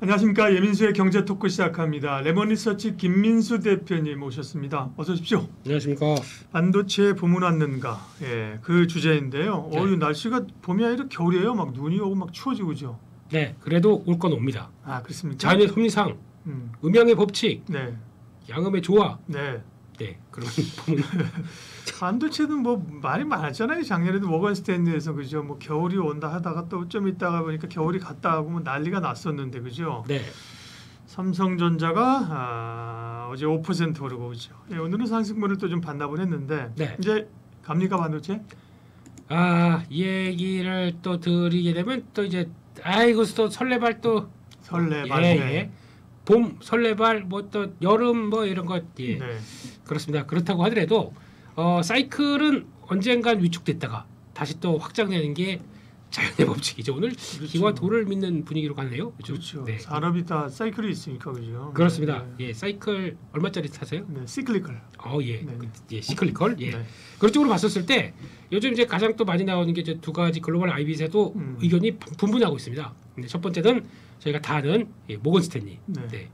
안녕하십니까. 예민수의 경제 토크 시작합니다. 레몬리서치 김민수 대표님 오셨습니다. 어서 오십시오. 안녕하십니까. 반도체 부문 왔는가. 예, 그 주제인데요. 네. 날씨가 봄이 아니라 겨울이에요. 막 눈이 오고 막 추워지고 그죠. 네, 그래도 올 건 옵니다. 아, 그렇습니까? 자연의 섭리상, 음양의 법칙, 네. 양음의 조화. 네. 네, 그런 부분. 반도체는 뭐 말이 많았잖아요. 작년에도 모건 스탠리에서 그죠. 뭐 겨울이 온다 하다가 또 좀 있다가 보니까 겨울이 갔다 하고 뭐 난리가 났었는데 그죠. 네. 삼성전자가 어제 5% 오르고 그죠. 예, 오늘은 상승분을 또 좀 반납을 했는데 네. 이제 갑니까 반도체? 아, 이 얘기를 또 드리게 되면 또 이제 아이고 또 설레발 또 설레발. 예. 봄 설레발 뭐 또 여름 뭐 이런 것 예. 네. 그렇습니다. 그렇다고 하더라도 사이클은 언젠간 위축됐다가 다시 또 확장되는 게 자연의 법칙이죠. 오늘 그렇죠. 기와 도를 믿는 분위기로 가네요. 그렇죠. 네. 산업이 다 사이클이 있으니까 그죠. 그렇습니다. 네. 예, 사이클 얼마짜리 타세요? 네, 시클리컬. 예, 네. 예, 시클리컬. 예. 네. 그런 쪽으로 봤었을 때 요즘 이제 가장 또 많이 나오는 게 이제 두 가지 글로벌 IB에서도 의견이 분분하고 있습니다. 근데 첫 번째는 저희가 다 아는 모건 스탠리, 네.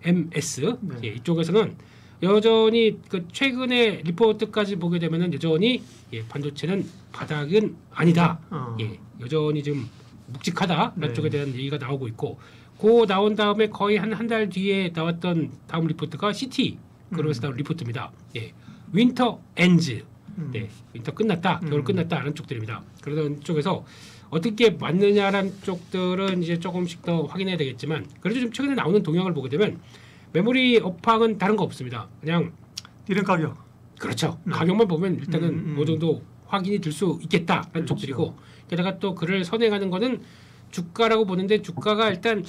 MS 네. 이쪽에서는 여전히 그 최근에 리포트까지 보게 되면은 여전히 반도체는 바닥은 아니다. 여전히 좀 묵직하다라는 네. 쪽에 대한 얘기가 나오고 있고, 그 나온 다음에 거의 한 달 뒤에 나왔던 다음 리포트가 CT 그러면서 나온 리포트입니다. 윈터 엔즈, 윈터 끝났다, 겨울 끝났다라는 쪽들입니다. 그러던 쪽에서 어떻게 맞느냐라는 쪽들은 이제 조금씩 더 확인해야 되겠지만, 그래도 좀 최근에 나오는 동향을 보게 되면 메모리 업황은 다른 거 없습니다. 그냥 디램 가격. 그렇죠. 가격만 보면 일단은 어느 정도 확인이 될 수 있겠다라는 그렇죠. 쪽들이고, 게다가 또 그를 선행하는 거는 주가라고 보는데, 주가가 일단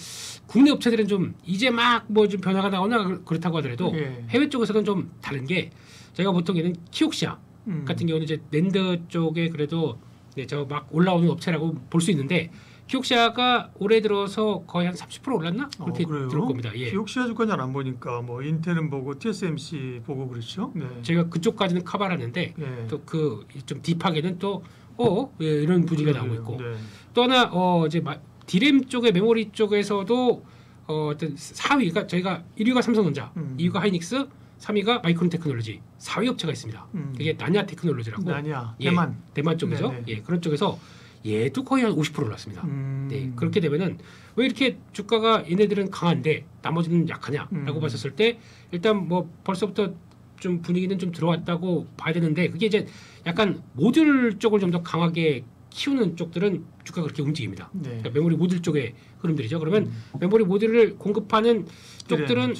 국내 업체들은 좀 이제 막 뭐 좀 변화가 나오나 그렇다고 하더라도 해외 쪽에서는 좀 다른 게, 저희가 보통 얘는 키옥시아 같은 경우는 이제 낸드 쪽에 그래도 저 막 올라오는 업체라고 볼 수 있는데, 키옥시아가 올해 들어서 거의 한 30% 올랐나? 그렇게 들을 겁니다. 예. 키옥시아 주가 잘 안 보니까 뭐 인텔은 보고 TSMC 보고 그렇죠. 네. 제가 그쪽까지는 커버하는데 또 그 좀 딥하게는 또 이런 분위기가 나오고 있고, 네. 또 하나 이제 디램 쪽의 메모리 쪽에서도 어떤 4위가 저희가 1위가 삼성전자, 2위가 하이닉스, 3위가 마이크론 테크놀로지, 4위 업체가 있습니다. 그게 나냐 테크놀로지라고. 나냐. 대만 쪽에서 그런 쪽에서 얘도 거의 한 50% 올랐습니다. 네, 그렇게 되면은 왜 이렇게 주가가 얘네들은 강한데 나머지는 약하냐라고 봤었을 때, 일단 뭐 벌써부터 좀 분위기는 좀 들어왔다고 봐야 되는데, 그게 이제 약간 모듈 쪽을 좀 더 강하게 키우는 쪽들은 주가가 그렇게 움직입니다. 그러니까 메모리 모듈 쪽의 흐름들이죠. 그러면 메모리 모듈을 공급하는 쪽들은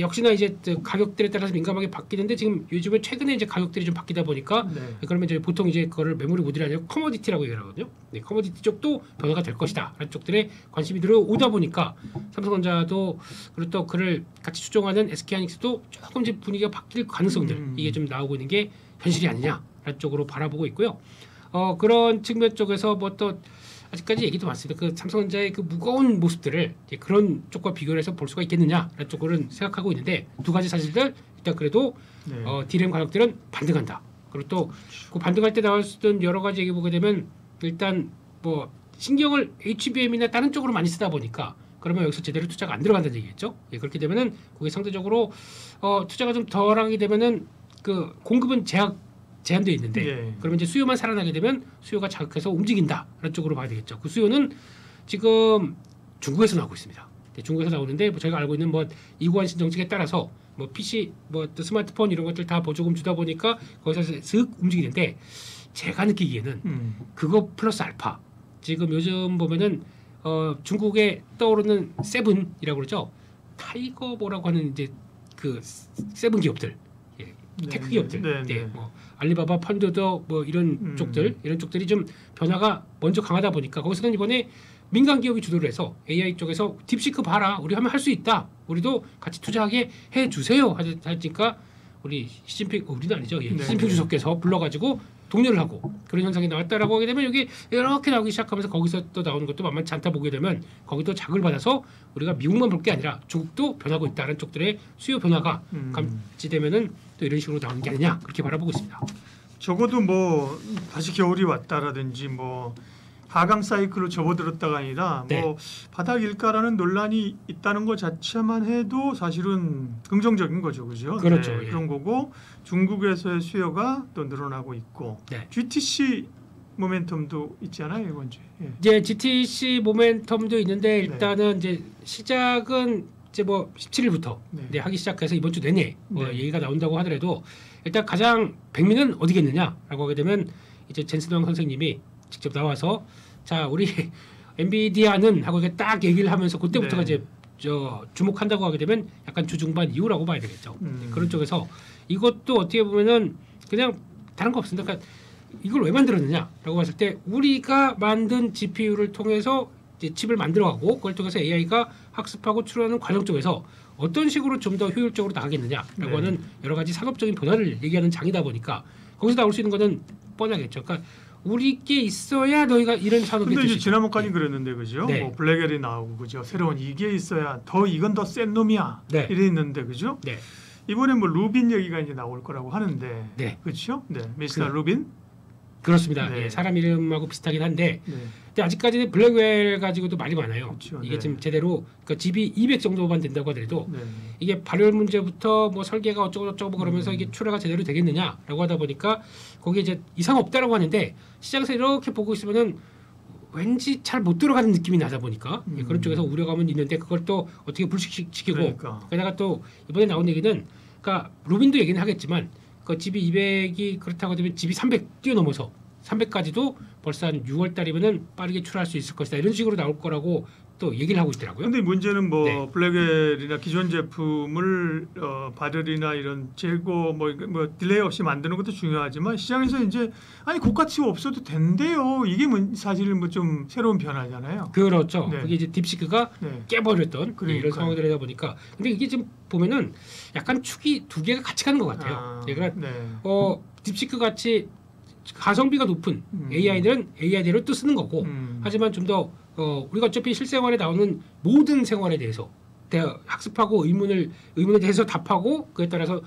역시나 이제 가격들에 따라서 민감하게 바뀌는데, 지금 요즘에 최근에 이제 가격들이 좀 바뀌다 보니까 그러면 이제 보통 이제 그거를 메모리 모듈이 아니라 커머디티라고 얘기하거든요. 커머디티 쪽도 변화가 될 것이다라는 쪽들에 관심이 들어오다 보니까 삼성전자도, 그리고 또 그를 같이 추종하는 SK하이닉스도 조금 이제 분위기가 바뀔 가능성들, 이게 좀 나오고 있는 게 현실이 아니냐라는 쪽으로 바라보고 있고요. 그런 측면 쪽에서 뭐 또 아직까지 얘기도 많습니다. 그 삼성전자의 그 무거운 모습들을 이제 그런 쪽과 비교를 해서 볼 수가 있겠느냐라는 쪽으로는 생각하고 있는데, 두 가지 사실들, 일단 그래도 디램 가격들은 반등한다. 그리고 또 그 반등할 때 나왔던 여러 가지 얘기 보게 되면, 일단 뭐 신경을 HBM이나 다른 쪽으로 많이 쓰다 보니까, 그러면 여기서 제대로 투자가 안 들어간다는 얘기겠죠. 그렇게 되면은 그게 상대적으로 투자가 좀 덜하게 되면은 그 공급은 제한되어 있는데, 그러면 이제 수요만 살아나게 되면 수요가 자극해서 움직인다라는 쪽으로 봐야 되겠죠. 그 수요는 지금 중국에서 나오고 있습니다. 중국에서 나오는데, 뭐 저희가 알고 있는 뭐 이구환신 정책에 따라서 뭐 PC, 뭐 또 스마트폰 이런 것들 다 보조금 주다 보니까 거기서 슥 움직이는데, 제가 느끼기에는 그거 플러스 알파, 지금 요즘 보면은 중국에 떠오르는 세븐이라고 그러죠. 타이거 뭐라고 하는 이제 그 세븐 기업들, 테크 기업들, 뭐 알리바바, 펀드도 뭐 이런 쪽들이 좀 변화가 먼저 강하다 보니까, 거기서는 이번에 민간 기업이 주도를 해서 AI 쪽에서 딥시크 봐라, 우리 하면 할 수 있다, 우리도 같이 투자하게 해주세요 하니까, 우리 시진핑, 우리는 아니죠, 시진핑 주석께서 불러가지고 독려를 하고 그런 현상이 나왔다라고 하게 되면, 여기 이렇게 나오기 시작하면서 거기서 또 나오는 것도 만만치 않다 보게 되면, 거기도 자극을 받아서 우리가 미국만 볼 게 아니라 중국도 변하고 있다는 쪽들의 수요 변화가 감지되면은 또 이런 식으로 나오는 게 아니냐, 그렇게 바라보고 있습니다. 적어도 뭐 다시 겨울이 왔다라든지 뭐 하강 사이클로 접어들었다가 아니라 네. 뭐 바닥일까라는 논란이 있다는 것 자체만 해도 사실은 긍정적인 거죠, 그죠? 그렇죠. 네, 예. 그런 거고 중국에서의 수요가 또 늘어나고 있고 네. GTC 모멘텀도 있잖아요, 이번 주에. 예. 이제 GTC 모멘텀도 있는데 일단은 이제 시작은 이제 뭐 17일부터 네. 하기 시작해서 이번 주 내내 뭐 네. 얘기가 나온다고 하더라도 일단 가장 백미는 어디겠느냐라고 하게 되면 이제 젠슨왕 선생님이 직접 나와서 자 우리 엔비디아는 하고 이렇게 딱 얘기를 하면서 그때부터가 네. 이제 주목한다고 하게 되면 약간 주중반 이후라고 봐야 되겠죠. 그런 쪽에서 이것도 어떻게 보면은 그냥 다른 거 없습니다. 그러니까 이걸 왜 만들었느냐라고 봤을 때 우리가 만든 GPU를 통해서 이제 칩을 만들어가고 그걸 통해서 AI가 학습하고 추론하는 과정 쪽에서 어떤 식으로 좀 더 효율적으로 나가겠느냐라고 네. 하는 여러 가지 산업적인 변화를 얘기하는 장이다 보니까 거기서 나올 수 있는 거는 뻔하겠죠. 그러니까 우리께 있어야 너희가 이런 산업이 근데 될 이제 수 지난번까지 있다. 그랬는데 그죠? 네. 뭐 블랙엘이 나오고 그죠? 새로운 이게 있어야 더 이건 더 센 놈이야. 네. 이랬는데 그죠? 네. 이번에 뭐 루빈 얘기가 이제 나올 거라고 하는데 네. 그렇죠? 네, 미스터 루빈. 그렇습니다. 네. 예, 사람 이름하고 비슷하긴 한데 네. 근데 아직까지는 블랙웰 가지고도 말이 많아요. 그렇죠. 이게 네. 지금 제대로 그러니까 GB 200 정도만 된다고 하더라도 네. 이게 발열 문제부터 뭐 설계가 어쩌고 그러면서 이게 출하가 제대로 되겠느냐라고 하다 보니까 거기에 이제 이상 없다라고 하는데 시장에서 이렇게 보고 있으면은 왠지 잘 못 들어가는 느낌이 나다 보니까 예, 그런 쪽에서 우려감은 있는데 그걸 또 어떻게 불식시키고 그러니까. 게다가 또 이번에 나온 얘기는 그러니까 루빈도 얘기는 하겠지만 그 GB 200이 그렇다고 되면 GB 300 뛰어넘어서 300까지도 벌써 한 6월 달이면은 빠르게 출하할 수 있을 것이다 이런 식으로 나올 거라고 또 얘기를 하고 있더라고요. 근데 문제는 뭐 네. 블랙웰이나 기존 제품을 발열이나 이런 재고 뭐 딜레이 없이 만드는 것도 중요하지만 시장에서 이제 아니 고가치 없어도 된대요. 이게 사실 뭐 좀 새로운 변화잖아요. 그렇죠. 네. 그게 이제 딥시크가 네. 깨버렸던 이런 그러니까요. 상황이 되다 보니까 근데 이게 지금 보면은 약간 축이 두 개가 같이 가는 것 같아요. 그러니까 네. 딥시크 같이 가성비가 높은 AI들은 AI대로 또 쓰는 거고 하지만 좀 더 우리가 어차피 실생활에 나오는 모든 생활에 대해서 학습하고 의문에 대해서 답하고 그에 따라서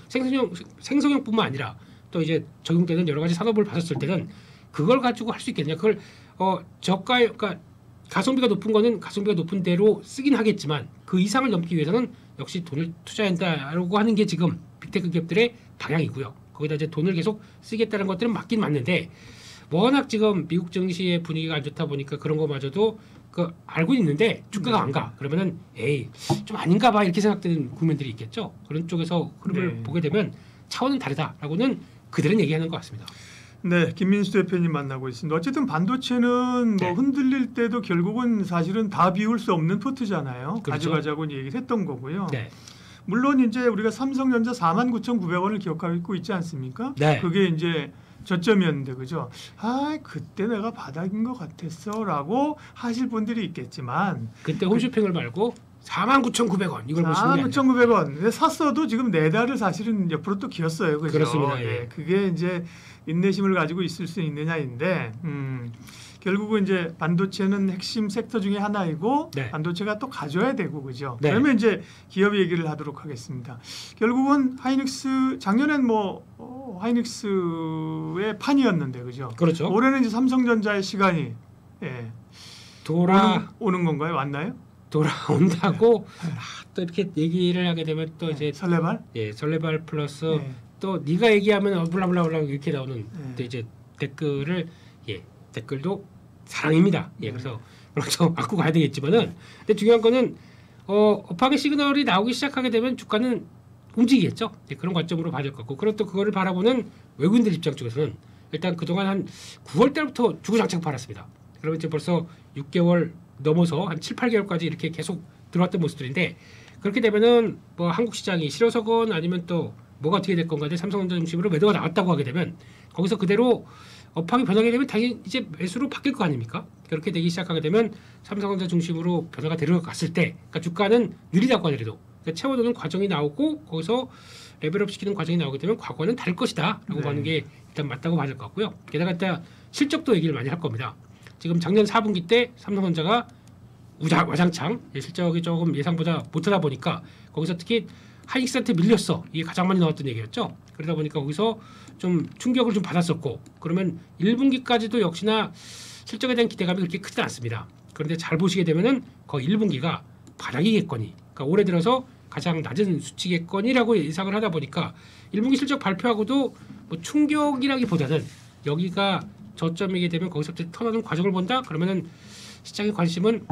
생성형뿐만 아니라 또 이제 적용되는 여러 가지 산업을 봤었을 때는 그걸 가지고 할 수 있겠냐? 그걸 그러니까 가성비가 높은 거는 가성비가 높은 대로 쓰긴 하겠지만 그 이상을 넘기 위해서는 역시 돈을 투자한다라고 하는 게 지금 빅테크 기업들의 방향이고요. 거기다 이제 돈을 계속 쓰겠다는 것들은 맞긴 맞는데 워낙 지금 미국 증시의 분위기가 안 좋다 보니까 그런 거마저도 알고 있는데 주가가 안 가. 그러면은 에이 좀 아닌가 봐 이렇게 생각되는 국민들이 있겠죠. 그런 쪽에서 흐름을 네. 보게 되면 차원은 다르다라고는 그들은 얘기하는 것 같습니다. 네, 김민수 대표님 만나고 있습니다. 어쨌든 반도체는 네. 뭐 흔들릴 때도 결국은 사실은 다 비울 수 없는 포트잖아요. 그렇죠. 가져가자고 얘기를 했던 거고요. 네. 물론 이제 우리가 삼성전자 49,900원을 기억하고 있지 않습니까? 네. 그게 이제 저점이었는데 그죠? 아 그때 내가 바닥인 것 같았어라고 하실 분들이 있겠지만 그때 홈쇼핑을 말고 49,900원 이걸 보시면 게 아니라 49,900원 샀어도 지금 4달을 사실은 옆으로 또 기었어요. 그죠? 그렇습니다. 예. 네, 그게 이제 인내심을 가지고 있을 수 있느냐인데 결국은 이제 반도체는 핵심 섹터 중에 하나이고 네. 반도체가 또 가져야 되고 그죠? 네. 그러면 이제 기업 얘기를 하도록 하겠습니다. 결국은 하이닉스 작년엔 뭐 하이닉스의 판이었는데 그죠? 그렇죠. 올해는 이제 삼성전자의 시간이 예. 오는 건가요? 왔나요? 돌아온다고 또 이렇게 얘기를 하게 되면 또 이제 설레발? 설레발 플러스 네. 또 네가 얘기하면 블라블라블라 이렇게 나오는 네. 또 이제 댓글도 사랑입니다. 네. 그래서 그렇죠. 맞고 가야 되겠지만은 근데 중요한 거는 업황의 시그널이 나오기 시작하게 되면 주가는 움직이겠죠. 그런 관점으로 봐야 될 것 같고 그리고 또 그거를 바라보는 외국인들 입장 쪽에서는 일단 그동안 한 9월 달부터 주구장창 팔았습니다. 그러면 이제 벌써 6개월 넘어서 한 7, 8개월까지 이렇게 계속 들어왔던 모습들인데 그렇게 되면은 뭐 한국 시장이 실어서건 아니면 또 뭐가 어떻게 될 건가 데 삼성전자 중심으로 매도가 나왔다고 하게 되면 거기서 그대로 업황이 변하게 되면 당연히 이제 매수로 바뀔 거 아닙니까? 그렇게 되기 시작하게 되면 삼성전자 중심으로 변화가 들어갔을 때 그러니까 주가는 느리다고 하더라도 그러니까 채워드는 과정이 나오고 거기서 레벨업 시키는 과정이 나오게 되면 과거는 다를 것이다 라고 네. 하는 게 일단 맞다고 봐야 될 것 같고요. 게다가 일단 실적도 얘기를 많이 할 겁니다. 지금 작년 4분기 때 삼성전자가 와장창 실적이 조금 예상보다 못하다 보니까 거기서 특히 하이닉스한테 밀렸어. 이게 가장 많이 나왔던 얘기였죠. 그러다 보니까 거기서 좀 충격을 좀 받았었고 그러면 1분기까지도 역시나 실적에 대한 기대감이 그렇게 크지 않습니다. 그런데 잘 보시게 되면은 거의 1분기가 바닥이겠거니, 그러니까 올해 들어서 가장 낮은 수치겠거니라고 예상을 하다 보니까 1분기 실적 발표하고도 뭐 충격이라기보다는 여기가 저점이게 되면 거기서부터 턴하는 과정을 본다. 그러면은 시장의 관심은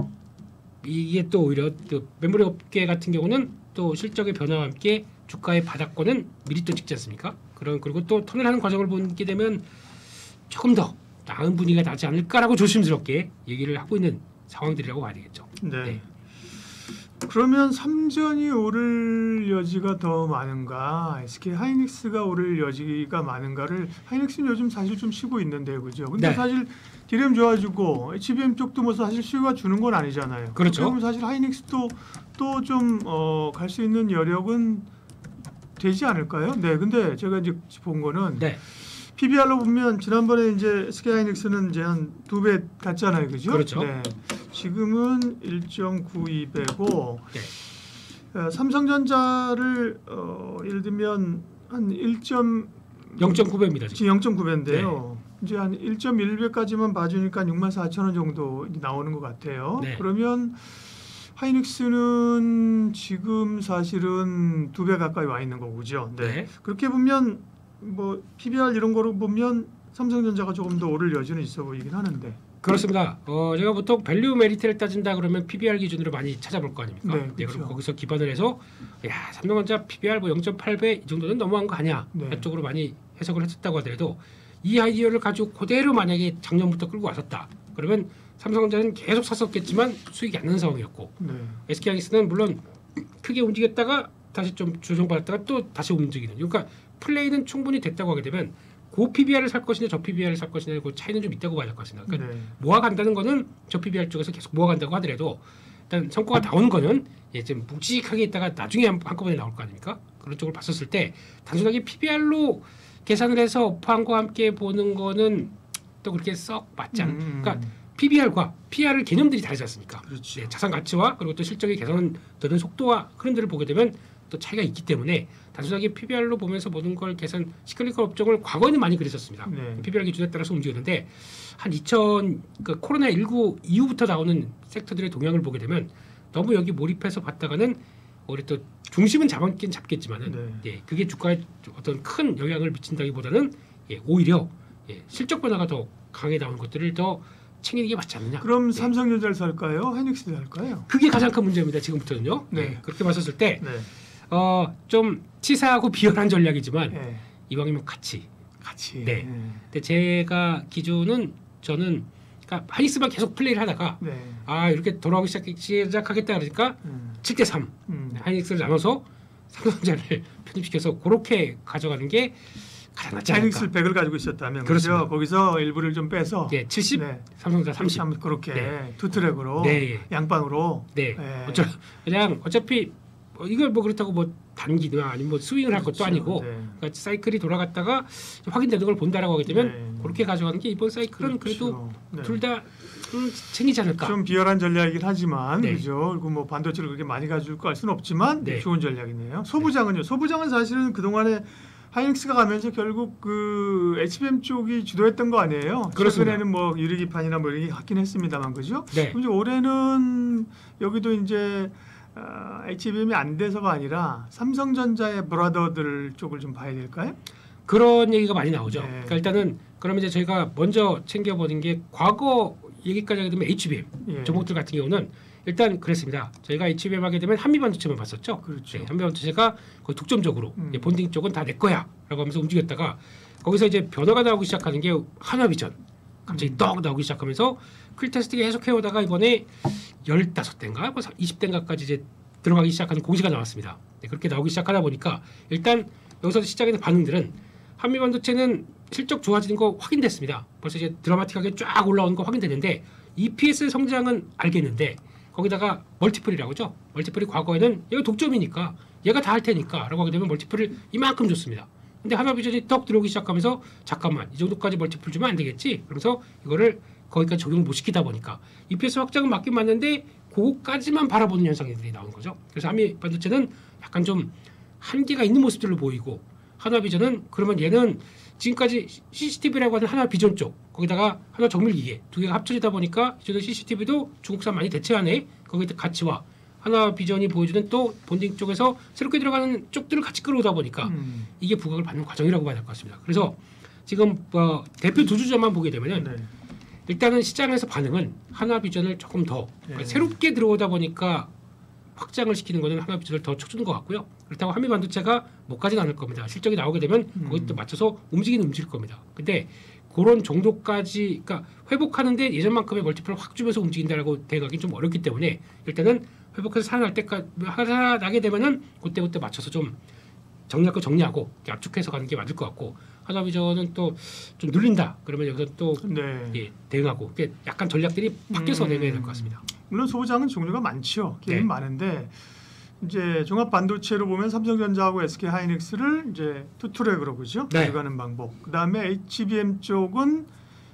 이게 또 오히려 또 메모리 업계 같은 경우는 또 실적의 변화와 함께 주가의 바닥권은 미리 또 찍지 않습니까? 그리고 또 턴을 하는 과정을 보게 되면 조금 더 나은 분위기가 나지 않을까라고 조심스럽게 얘기를 하고 있는 상황들이라고 봐야 되겠죠. 네. 네. 그러면 삼전이 오를 여지가 더 많은가, SK 하이닉스가 오를 여지가 많은가를, 하이닉스는 요즘 사실 좀 쉬고 있는데, 그죠? 근데 네. 사실 디램 좋아지고 HBM 쪽도 뭐 사실 수요가 주는 건 아니잖아요. 그렇죠. 그러면 사실 하이닉스도 또 좀 갈 수 있는 여력은 되지 않을까요? 네. 근데 제가 이제 본 거는 네. PBR로 보면 지난번에 이제 SK 하이닉스는 이제 한 2배 갔잖아요, 그죠? 그렇죠. 네. 지금은 1.92배고 네. 삼성전자를 예를 들면 한 0.9배입니다. 지금 0.9배인데요. 이제 한 1.1배까지만 봐주니까 64,000원 정도 나오는 것 같아요. 네. 그러면 하이닉스는 지금 사실은 2배 가까이 와 있는 거고죠. 네. 네. 그렇게 보면 뭐 PBR 이런 거로 보면 삼성전자가 조금 더 오를 여지는 있어 보이긴 하는데. 그렇습니다. 제가 보통 밸류 메리트를 따진다 그러면 PBR 기준으로 많이 찾아볼 거 아닙니까? 네, 네, 그렇죠. 그럼 거기서 기반을 해서 야, 삼성전자 PBR 뭐 0.8배 이 정도는 너무한 거 아니야? 네. 이쪽으로 많이 해석을 했었다고 하더라도 이 아이디어를 가지고 그대로 만약에 작년부터 끌고 왔었다. 그러면 삼성전자는 계속 샀었겠지만 수익이 안 나는 상황이었고 네. SK하이닉스는 물론 크게 움직였다가 다시 좀 조정받았다가 또 다시 움직이는. 그러니까 플레이는 충분히 됐다고 하게 되면 고 PBR을 살 것이냐 저 PBR을 살 것이냐 그 차이는 좀 있다고 봐야 될 것 같습니다. 그러니까 네. 모아간다는 거는 저 PBR 쪽에서 계속 모아간다고 하더라도 일단 성과가 나오는 거는 좀 묵직하게 있다가 나중에 한꺼번에 나올 거 아닙니까? 그런 쪽을 봤었을 때 단순하게 PBR로 계산을 해서 업황과 함께 보는 거는 또 그렇게 썩 맞지 않은. 그러니까 PBR과 PR을 개념들이 다르지 않습니까? 그렇죠. 네, 자산 가치와 그리고 또 실적의 개선되는 속도와 흐름들을 보게 되면 또 차이가 있기 때문에 단순하게 PBR로 보면서 모든 걸 계산 시클리컬 업종을 과거에는 많이 그랬었습니다. 네. PBR 기준에 따라서 움직였는데 한 2000 그 코로나19 이후부터 나오는 섹터들의 동향을 보게 되면 너무 여기 몰입해서 봤다가는 우리 또 중심은 잡긴 잡겠지만은 네. 예, 그게 주가에 어떤 큰 영향을 미친다기보다는 오히려 실적 변화가 더 강하게 나오는 것들을 더 챙기는 게 맞지 않느냐. 그럼 삼성전자를 살까요? 하이닉스를 살까요? 그게 가장 큰 문제입니다. 지금부터는요. 네. 그렇게 봤었을 때 네. 좀 치사하고 비열한 전략이지만 네. 이왕이면 같이. 같이. 네. 근데 제가 기준은 저는 그러니까 하이닉스만 계속 플레이를 하다가 네. 이렇게 돌아오기 시작하겠다 그러니까 7대3 하이닉스를 나눠서 삼성전자를 편입시켜서 그렇게 가져가는 게 가장 낫지 않을까. 하이닉스 100을 가지고 있었다면 그렇습니다. 그렇죠? 거기서 일부를 좀 빼서 70, 네. 삼성전자 30. 그렇게 네. 두 트랙으로 네. 양방으로. 네. 네. 그냥 어차피 이걸 뭐 그렇다고 뭐 단기나 아니면 뭐 스윙을 할 것도 그렇죠. 아니고 네. 그러니까 사이클이 돌아갔다가 확인되는 걸 본다라고 하게 되면 네. 그렇게 가져가는 게 이번 사이클은 그래도 네. 둘 다 챙기지 않을까. 좀 비열한 전략이긴 하지만 네. 그죠. 그리고 뭐 반도체를 그렇게 많이 가지고 갈 수는 없지만 네. 좋은 전략이네요. 소부장은요. 소부장은 사실은 그 동안에 하이닉스가 가면서 결국 그 HBM 쪽이 주도했던 거 아니에요? 그렇습니다. 최근에는 뭐 유리기판이나 뭐 이런 게 같긴 했습니다만 그죠? 네. 그럼 이제 올해는 여기도 이제 HBM이 안 돼서가 아니라 삼성전자의 브라더들 쪽을 좀 봐야 될까요? 그런 얘기가 많이 나오죠. 네. 그러니까 일단은 그러면 이제 저희가 먼저 챙겨보는 게 과거 얘기까지 하게 되면 HBM 예. 종목들 같은 경우는 일단 그랬습니다. 저희가 HBM 하게 되면 한미반도체만 봤었죠. 그렇죠. 네, 한미반도체가 거의 독점적으로 음. 본딩 쪽은 다 내 거야라고 하면서 움직였다가 거기서 이제 변화가 나오기 시작하는 게 한화비전 갑자기 떡 나오기 시작하면서 퀼테스트 계속 해오다가 이번에 15대인가 뭐 20대인가까지 이제 들어가기 시작하는 공시가 나왔습니다. 네, 그렇게 나오기 시작하다 보니까 일단 여기서 시작에 있는 반응들은 한미반도체는 실적 좋아지는 거 확인됐습니다. 벌써 이제 드라마틱하게 쫙 올라오는 거 확인되는데 EPS 성장은 알겠는데 거기다가 멀티플이라고 하죠. 멀티플이 과거에는 얘가 독점이니까 얘가 다 할 테니까 라고 하게 되면 멀티플을 이만큼 줬습니다. 근데 하나비전이 떡 들어오기 시작하면서 잠깐만 이 정도까지 멀티플 주면 안 되겠지. 그러면서 이거를 거기까지 적용을 못 시키다 보니까 EPS 확장은 맞긴 맞는데 그거까지만 바라보는 현상들이 나온 거죠. 그래서 한미반도체는 약간 좀 한계가 있는 모습들로 보이고 한화비전은 그러면 얘는 지금까지 CCTV라고 하는 하나 비전 쪽 거기다가 하나 정밀기계 두 개가 합쳐지다 보니까 이제는 CCTV도 중국산 많이 대체하네. 거기에 같이 와. 하나 비전이 보여주는 또 본딩 쪽에서 새롭게 들어가는 쪽들을 같이 끌어오다 보니까 이게 부각을 받는 과정이라고 봐야 될 것 같습니다. 그래서 지금 대표 두 주점만 보게 되면은 네. 일단은 시장에서 반응은 하나 비전을 조금 더 그러니까 새롭게 들어오다 보니까 확장을 시키는 것은 하나 비전을 더 쳐주는 것 같고요. 그렇다고 한미 반도체가 못 가진 않을 겁니다. 실적이 나오게 되면 거기에 또 맞춰서 움직일 겁니다. 근데 그런 정도까지 그러니까 회복하는데 예전만큼의 멀티플을 확 주면서 움직인다라고 대각이 좀 어렵기 때문에 일단은 회복해서 살아날 때까지 살아나게 되면은 그때 맞춰서 좀 정리할 거 정리하고 압축해서 가는 게 맞을 것 같고 하나비전은 또 좀 눌린다 그러면 여기서 또 네. 예, 대응하고 약간 전략들이 바뀌어서 대응해야 될 것 같습니다. 물론 소부장은 종류가 많죠. 게임 네. 많은데 이제 종합 반도체로 보면 삼성전자하고 SK 하이닉스를 이제 투트랙으로 보죠. 네. 가져가는 방법. 그다음에 HBM 쪽은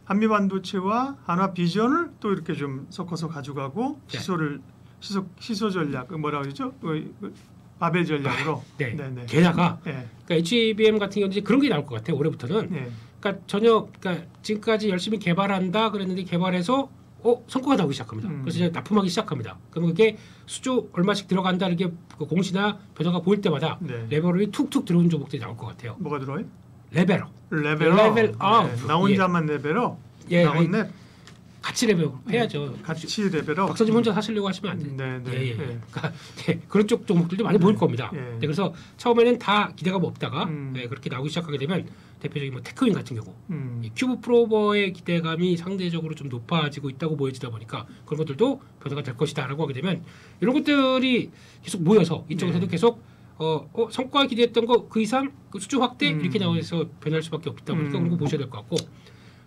한미 반도체와 한화 비전을 또 이렇게 좀 섞어서 가져가고 네. 시소 전략 뭐라 그러죠? 바벨 전략으로. 네. 네네. 게다가 네. 그러니까 HBM 같은 경우는 이제 그런 게 나올 것 같아요. 올해부터는. 네. 그러니까 그러니까 지금까지 열심히 개발한다 그랬는데 개발해서 성과가 나오기 시작합니다. 그래서 이제 납품하기 시작합니다. 그러면 그게 수주 얼마씩 들어간다 이렇게 그 공시나 변화가 보일 때마다 네. 레벨업이 툭툭 들어오는 종목들이 나올 것 같아요. 뭐가 들어요? 레벨업. 레벨업. 네. 나 혼자만 레벨업. 예, 나 혼내. 같이 레벨업 해야죠. 같이 레벨업. 박사님 혼자 사시려고 하시면 안 돼요. 네. 예. 그러니까 그런 쪽 종목들도 많이 보일 겁니다. 예. 그래서 처음에는 다 기대감 없다가 네. 그렇게 나오기 시작하게 되면 대표적인 뭐 테크윈 같은 경우 음. 큐브 프로버의 기대감이 상대적으로 좀 높아지고 있다고 보여지다 보니까 그런 것들도 변화가 될 것이다라고 하게 되면 이런 것들이 계속 모여서 이쪽에서도 계속 성과 기대했던 거 그 이상 그 수주 확대 이렇게 나와서 변할 수밖에 없다 보니까 그런 거 보셔야 될 것 같고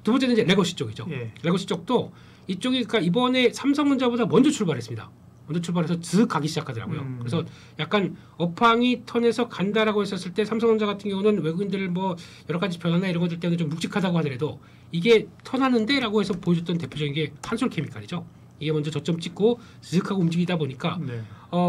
두 번째는 이제 레거시 쪽이죠. 예. 레거시 쪽도 이쪽이 그러니까 이번에 삼성전자보다 먼저 출발했습니다. 먼저 출발해서 슥 가기 시작하더라고요. 그래서 약간 업황이 턴에서 간다라고 했었을 때 삼성전자 같은 경우는 외국인들 뭐 여러 가지 변화나 이런 것들 때문에 좀 묵직하다고 하더라도 이게 턴하는데라고 해서 보여줬던 대표적인 게 한솔케미칼이죠. 이게 먼저 저점 찍고 슥 하고 움직이다 보니까 네.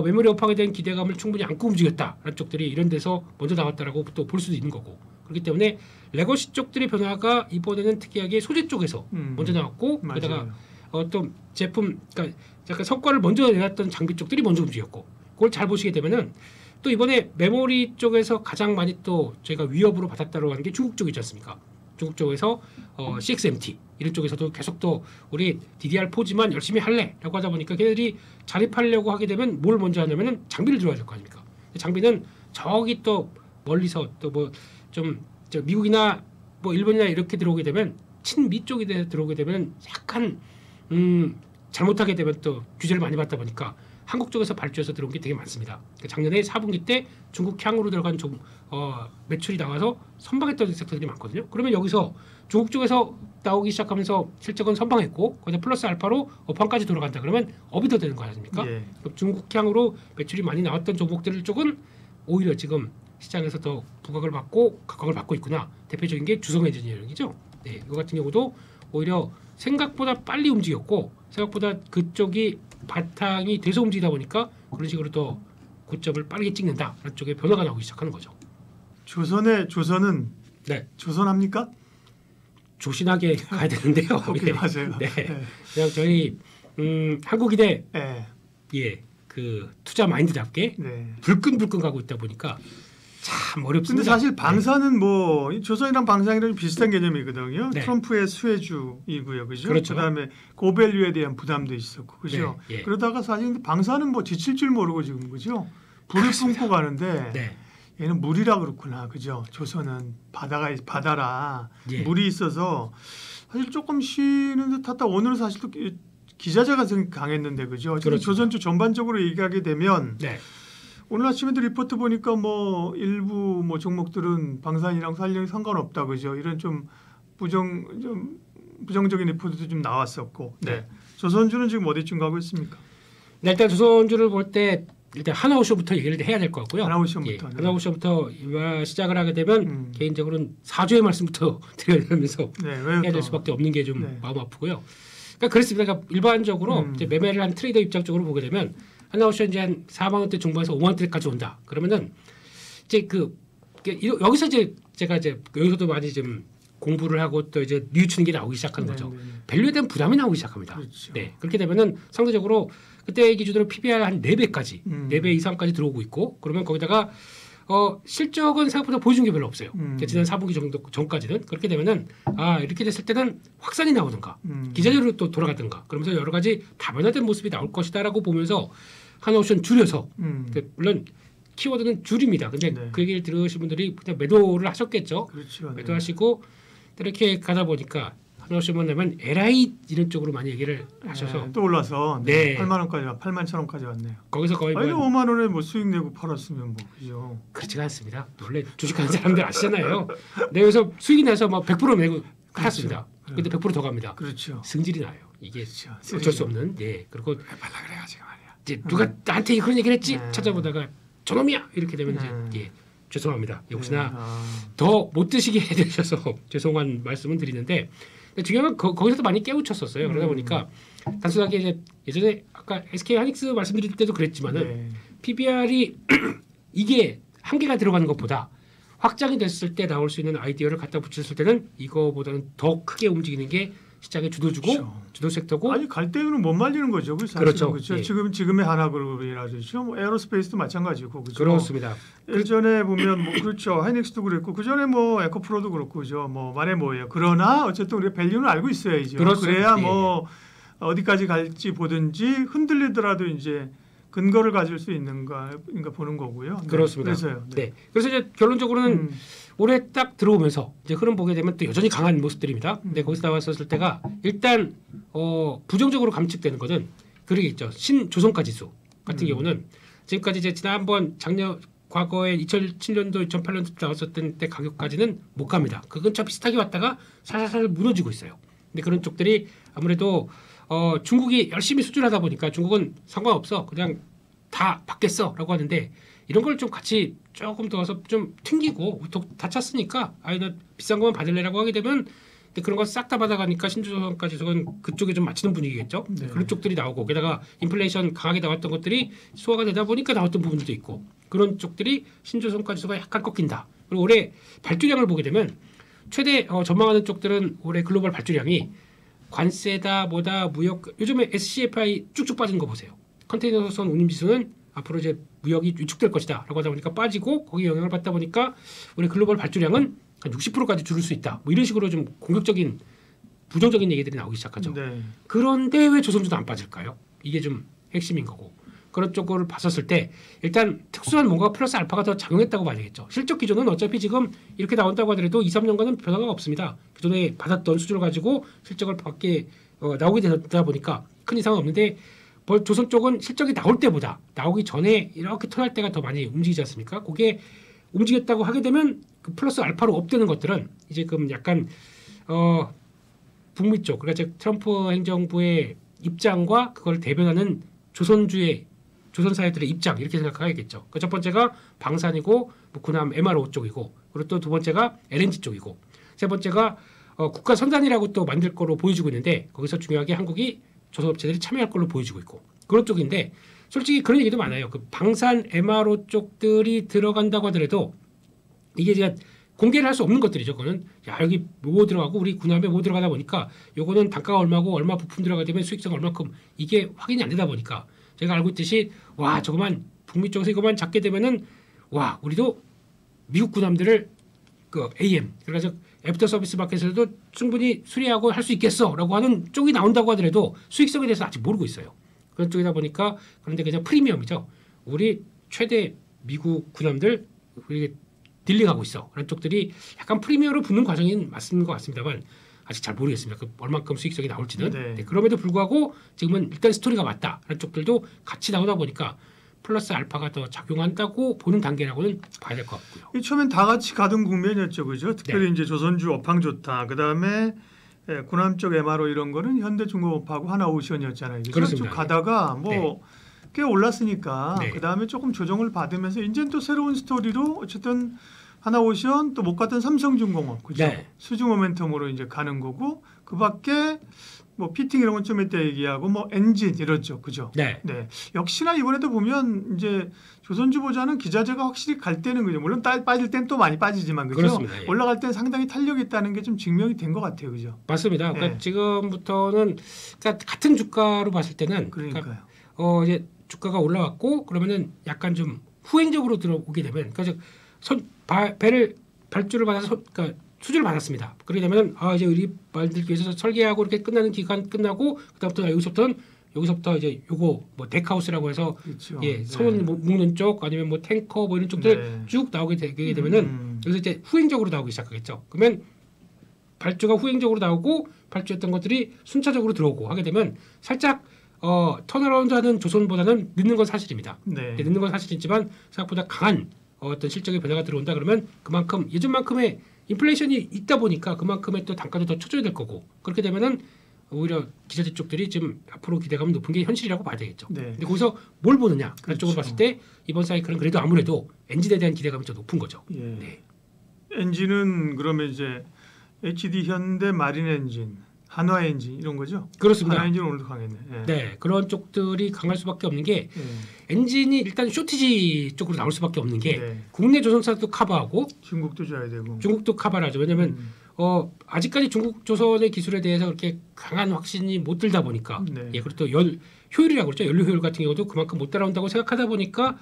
메모리 업황에 대한 기대감을 충분히 안고 움직였다라는 쪽들이 이런 데서 먼저 나왔다라고 또 볼 수도 있는 거고 그렇기 때문에 레거시 쪽들의 변화가 이번에는 특이하게 소재 쪽에서 먼저 나왔고 맞아요. 게다가 어떤 제품 그러니까 약간 성과를 먼저 내놨던 장비 쪽들이 먼저 움직였고 그걸 잘 보시게 되면은 또 이번에 메모리 쪽에서 가장 많이 또 저희가 위협으로 받았다고 하는 게 중국 쪽이지 않습니까? 중국 쪽에서 CXMT 이런 쪽에서도 계속 또 우리 DDR4지만 열심히 할래라고 하다 보니까 걔들이 자립하려고 하게 되면 뭘 먼저 하냐면은 장비를 들어야 될 거 아닙니까? 장비는 저기 또 멀리서 또 뭐 좀 미국이나 뭐 일본이나 이렇게 들어오게 되면 친미 쪽에 들어오게 되면 약간 잘못하게 되면 또 규제를 많이 받다 보니까 한국 쪽에서 발주해서 들어온 게 되게 많습니다. 그러니까 작년에 4분기 때 중국 향으로 들어간 매출이 나와서 선방했던 섹터들이 많거든요. 그러면 여기서 중국 쪽에서 나오기 시작하면서 실적은 선방했고 거기다 플러스 알파로 업황까지 돌아간다. 그러면 업이 더 되는 거 아닙니까? 예. 중국 향으로 매출이 많이 나왔던 종목들 쪽은 오히려 지금 시장에서 더 부각을 받고 각광을 받고 있구나. 대표적인 게 주성 엔지니어링이죠. 네, 이거 같은 경우도 오히려 생각보다 빨리 움직였고 생각보다 그쪽이 바탕이 돼서 움직이다 보니까 그런 식으로 더 고점을 빠르게 찍는다. 그런 쪽에 변화가 나오기 시작하는 거죠. 조선은 네, 조선합니까? 조신하게 가야 되는데요. 오케이, 맞아요. 네, 네. 그냥 저희 한국인의 네. 그 투자 마인드답게 네. 불끈불끈 가고 있다 보니까 참 어렵습니다. 근데 사실 방사는 뭐 조선이랑 방산이랑 비슷한 개념이거든요. 네. 트럼프의 수혜주이고요, 그죠? 그렇죠. 그다음에 고밸류에 대한 부담도 있었고, 그죠? 네, 예. 그러다가 사실 방사는 뭐 지칠 줄 모르고 지금 그죠? 불을 뿜고 가는데 네, 얘는 물이라 그렇구나, 그죠? 조선은 바다라 예. 물이 있어서 사실 조금 쉬는 듯하다. 오늘은 사실 또 기자재가 강했는데, 그죠? 그렇죠. 조선주 전반적으로 얘기하게 되면. 네, 오늘 아침에도 리포트 보니까 뭐 일부 뭐 종목들은 방산이랑 산령이 상관없다, 그죠? 이런 좀 부정적인 리포트도 좀 나왔었고, 네. 조선주는 지금 어디쯤 가고 있습니까? 네, 일단 조선주를 볼 때 일단 하나오쇼부터 얘기를 해야 될 것 같고요. 하나오션부터. 네. 하나오쇼부터 시작을 하게 되면 개인적으로는 사주의 말씀부터 드려야 되면서 네, 해야 될 수밖에 없는 게 좀 네. 마음 아프고요. 그러니까 그렇습니다. 그러니까 일반적으로 이제 매매를 한 트레이더 입장적으로 보게 되면 하나오션 이제 한 4만 원대 중반에서 5만 원대까지 온다. 그러면은 이제 그 여기서 이제 제가 이제 여기서도 많이 좀 공부를 하고 또 이제 뉘우치는 게 나오기 시작하는 거죠. 밸류에 대한 부담이 나오기 시작합니다. 그렇죠. 네, 그렇게 되면은 상대적으로 그때 기준으로 PBR 한 4배까지 4배 이상까지 들어오고 있고 그러면 거기다가 실적은 생각보다 보여준 게 별로 없어요. 지난 4분기 정도 전까지는 그렇게 되면은 이렇게 됐을 때는 확산이 나오든가 기자료로 또 돌아가든가 그러면서 여러 가지 다변화된 모습이 나올 것이다라고 보면서 한옵션 줄여서 물론 키워드는 줄입니다. 근데 네. 그 얘기를 들으신 분들이 그냥 매도를 하셨겠죠. 그렇죠. 매도하시고 이렇게 가다 보니까 한옵션만 내면 LI 이런 쪽으로 많이 얘기를 하셔서 또 올라서 네. 8만 원까지 8만 1천 원까지 왔네요. 거기서 거의 아니 5만 원에 뭐 수익 내고 팔았으면 뭐 그죠. 그렇지가 않습니다. 원래 주식하는 사람들 아시잖아요. 네, 그래서 수익이 나서 막 100% 내고 팔았습니다. 근데 100% 더 갑니다. 그렇죠. 승질이 나요. 이게 그렇죠. 어쩔 수 없는. 예. 그리고 해발라 그래가지고 말이야. 이제 누가 나한테 그런 얘기를 했지 네. 찾아보다가 저놈이야 이렇게 되면 이제 예, 죄송합니다. 역시나 네. 더 못 드시게 해드셔서 죄송한 말씀은 드리는데 중요한 건 거기서도 많이 깨우쳤었어요. 그러다 보니까 단순하게 이제 예전에 아까 SK 하이닉스 말씀드릴 때도 그랬지만은 네. PBR이 이게 한계가 들어가는 것보다 확장이 됐을 때 나올 수 있는 아이디어를 갖다 붙였을 때는 이거보다는 더 크게 움직이는 게 시장의 주도주고 그렇죠. 주도 섹터고 아니 갈 때는 못 말리는 거죠. 그렇죠. 그렇죠. 예. 지금의 하나그룹이라든지 뭐 에어로스페이스도 마찬가지고 그죠. 그렇습니다. 예전에 보면 뭐 그렇죠. 하이닉스도 그랬고 그 전에 뭐 에코프로도 그렇고 그죠. 뭐 말해 뭐예요. 그러나 어쨌든 우리가 밸류는 알고 있어야죠. 그렇습니다. 그래야 예. 뭐 어디까지 갈지 보든지 흔들리더라도 이제 근거를 가질 수 있는가 그러니까 보는 거고요. 네, 그렇습니다. 그래서요. 네. 그래서 이제 결론적으로는 올해 딱 들어오면서 이제 흐름 보게 되면 또 여전히 강한 모습들입니다. 근데 거기서 나왔었을 때가 일단 부정적으로 감축되는 것은 그러겠죠. 신조선가 지수 같은 경우는 지금까지 이제 지난번 작년 과거에 2007년도 2008년도 나왔었던 때 가격까지는 못 갑니다. 그 근처 비슷하게 왔다가 살살 무너지고 있어요. 근데 그런 쪽들이 아무래도 중국이 열심히 수출하다 보니까 중국은 상관없어 그냥 다 받겠어라고 하는데 이런 걸 좀 같이 조금 더 와서 좀 튕기고 다 찼으니까 나 비싼 것만 받을래라고 하게 되면 근데 그런 거 싹 다 받아가니까 신조선까지 저건 그쪽에 좀 맞추는 분위기겠죠. 네. 그런 쪽들이 나오고 게다가 인플레이션 강하게 나왔던 것들이 소화가 되다 보니까 나왔던 부분들도 있고 그런 쪽들이 신조선까지가 약간 꺾인다. 그리고 올해 발주량을 보게 되면 최대 전망하는 쪽들은 올해 글로벌 발주량이 관세다 뭐다 무역 요즘에 SCFI 쭉쭉 빠진 거 보세요. 컨테이너선 운임지수는 앞으로 이제 무역이 위축될 것이다라고 하다 보니까 빠지고 거기에 영향을 받다 보니까 우리 글로벌 발주량은 한 60%까지 줄일 수 있다. 뭐 이런 식으로 좀 공격적인 부정적인 얘기들이 나오기 시작하죠. 네. 그런데 왜 조선주도 안 빠질까요? 이게 좀 핵심인 거고 그런 쪽을 봤었을 때 일단 특수한 뭔가 플러스 알파가 더 작용했다고 봐야 되겠죠. 실적 기조는 어차피 지금 이렇게 나온다고 하더라도 2, 3년간은 변화가 없습니다. 기존에 받았던 수준을 가지고 실적을 밖에 나오게 되다 보니까 큰 이상은 없는데 조선 쪽은 실적이 나올 때보다 나오기 전에 이렇게 턴할 때가 더 많이 움직이지 않습니까? 그게 움직였다고 하게 되면 그 플러스 알파로 업되는 것들은 이제 그 약간 북미 쪽 그러니까 트럼프 행정부의 입장과 그걸 대변하는 조선사회들의 입장 이렇게 생각하겠죠. 그 첫 번째가 방산이고 뭐 군함 MRO 쪽이고 그리고 또 두 번째가 LNG 쪽이고 세 번째가 국가 선단이라고 또 만들 거로 보여지고 있는데 거기서 중요하게 한국이 조선업체들이 참여할 걸로 보여지고 있고 그런 쪽인데 솔직히 그런 얘기도 많아요. 그 방산 MRO 쪽들이 들어간다고 하더라도 이게 제가 공개를 할 수 없는 것들이죠. 그거는 야 여기 뭐 들어가고 우리 군함에 뭐 들어가다 보니까 요거는 단가가 얼마고 얼마 부품 들어가게 되면 수익성 얼마큼 이게 확인이 안 되다 보니까 제가 알고 있듯이 와 저거만 북미 쪽에서 이거만 잡게 되면은 와 우리도 미국 군함들을 그 AM 그래서 애프터 서비스 마켓에서도 충분히 수리하고 할 수 있겠어라고 하는 쪽이 나온다고 하더라도 수익성에 대해서 아직 모르고 있어요. 그런 쪽이다 보니까 그런데 그냥 프리미엄이죠. 우리 최대 미국 군함들 우리 딜링하고 있어. 그런 쪽들이 약간 프리미엄으로 붙는 과정이 맞는 것 같습니다만 아직 잘 모르겠습니다. 그 얼만큼 수익성이 나올지는. 네. 네, 그럼에도 불구하고 지금은 일단 스토리가 맞다. 그런 쪽들도 같이 나오다 보니까 플러스 알파가 더 작용한다고 보는 단계라고는 봐야 될 것 같고요. 처음엔 다 같이 가던 국면이었죠, 그죠? 특별히 이제 조선주 업황 좋다. 그 다음에 군함 쪽 MRO 이런 거는 현대중공업하고 하나오션이었잖아요. 그죠? 그렇습니다. 쭉 가다가 뭐 꽤 올랐으니까 네. 그 다음에 조금 조정을 받으면서 이제 또 새로운 스토리로 어쨌든 하나오션 또 못 갔던 삼성중공업 그죠? 네. 수주 모멘텀으로 이제 가는 거고 그밖에 뭐 피팅 이런 건 좀 이따 얘기하고 뭐 엔진 이렇죠, 그죠? 네. 네. 역시나 이번에도 보면 이제 조선주보자는 기자재가 확실히 갈 때는 그죠. 물론 빠질 땐 또 많이 빠지지만 그죠. 그렇습니다. 예. 올라갈 땐 상당히 탄력이 있다는 게 좀 증명이 된 것 같아요, 그죠? 맞습니다. 그러니까 네. 지금부터는 그러니까 같은 주가로 봤을 때는 그러니까요. 이제 주가가 올라왔고 그러면은 약간 좀 후행적으로 들어오게 되면 그러니까 배를 발주를 받아서 그러니까 수주를 받았습니다. 그렇게 되면 이제 의리 만들기 위해서 설계하고 이렇게 끝나는 기간 끝나고 그다음부터 여기서부터 이제 요거 뭐 덱하우스라고 해서 그렇죠. 예 선원 묶는 쪽 아니면 뭐 탱커 뭐 이런 쪽들 쭉 나오게 되게 되면은 여기서 이제 후행적으로 나오기 시작하겠죠. 그러면 발주가 후행적으로 나오고 발주했던 것들이 순차적으로 들어오고 하게 되면 살짝 턴어라운드하는 조선보다는 늦는 건 사실입니다. 네. 늦는 건 사실이지만 생각보다 강한 어떤 실적의 변화가 들어온다 그러면 그만큼 예전만큼의 인플레이션이 있다 보니까 그만큼의 또 단가도 더 쳐줘야 될 거고 그렇게 되면은 오히려 기자재 쪽들이 지금 앞으로 기대감이 높은 게 현실이라고 봐야 되겠죠. 네. 근데 거기서 뭘 보느냐 그런 그렇죠. 쪽으로 봤을 때 이번 사이클은 그래도 아무래도 엔진에 대한 기대감이 좀 높은 거죠. 예. 네. 엔진은 그러면 이제 HD 현대 마린 엔진, 한화 엔진 이런 거죠? 그렇습니다. 한화 엔진 오늘도 강했네. 예. 네, 그런 쪽들이 강할 수밖에 없는 게 예. 엔진이 일단 쇼티지 쪽으로 나올 수밖에 없는 게 네. 국내 조선사도 커버하고 중국도 줘야 되고. 중국도 커버를 하죠. 왜냐하면 아직까지 중국 조선의 기술에 대해서 그렇게 강한 확신이 못 들다 보니까 네. 예, 그리고 또 효율이라고 그러죠. 연료 효율 같은 경우도 그만큼 못 따라온다고 생각하다 보니까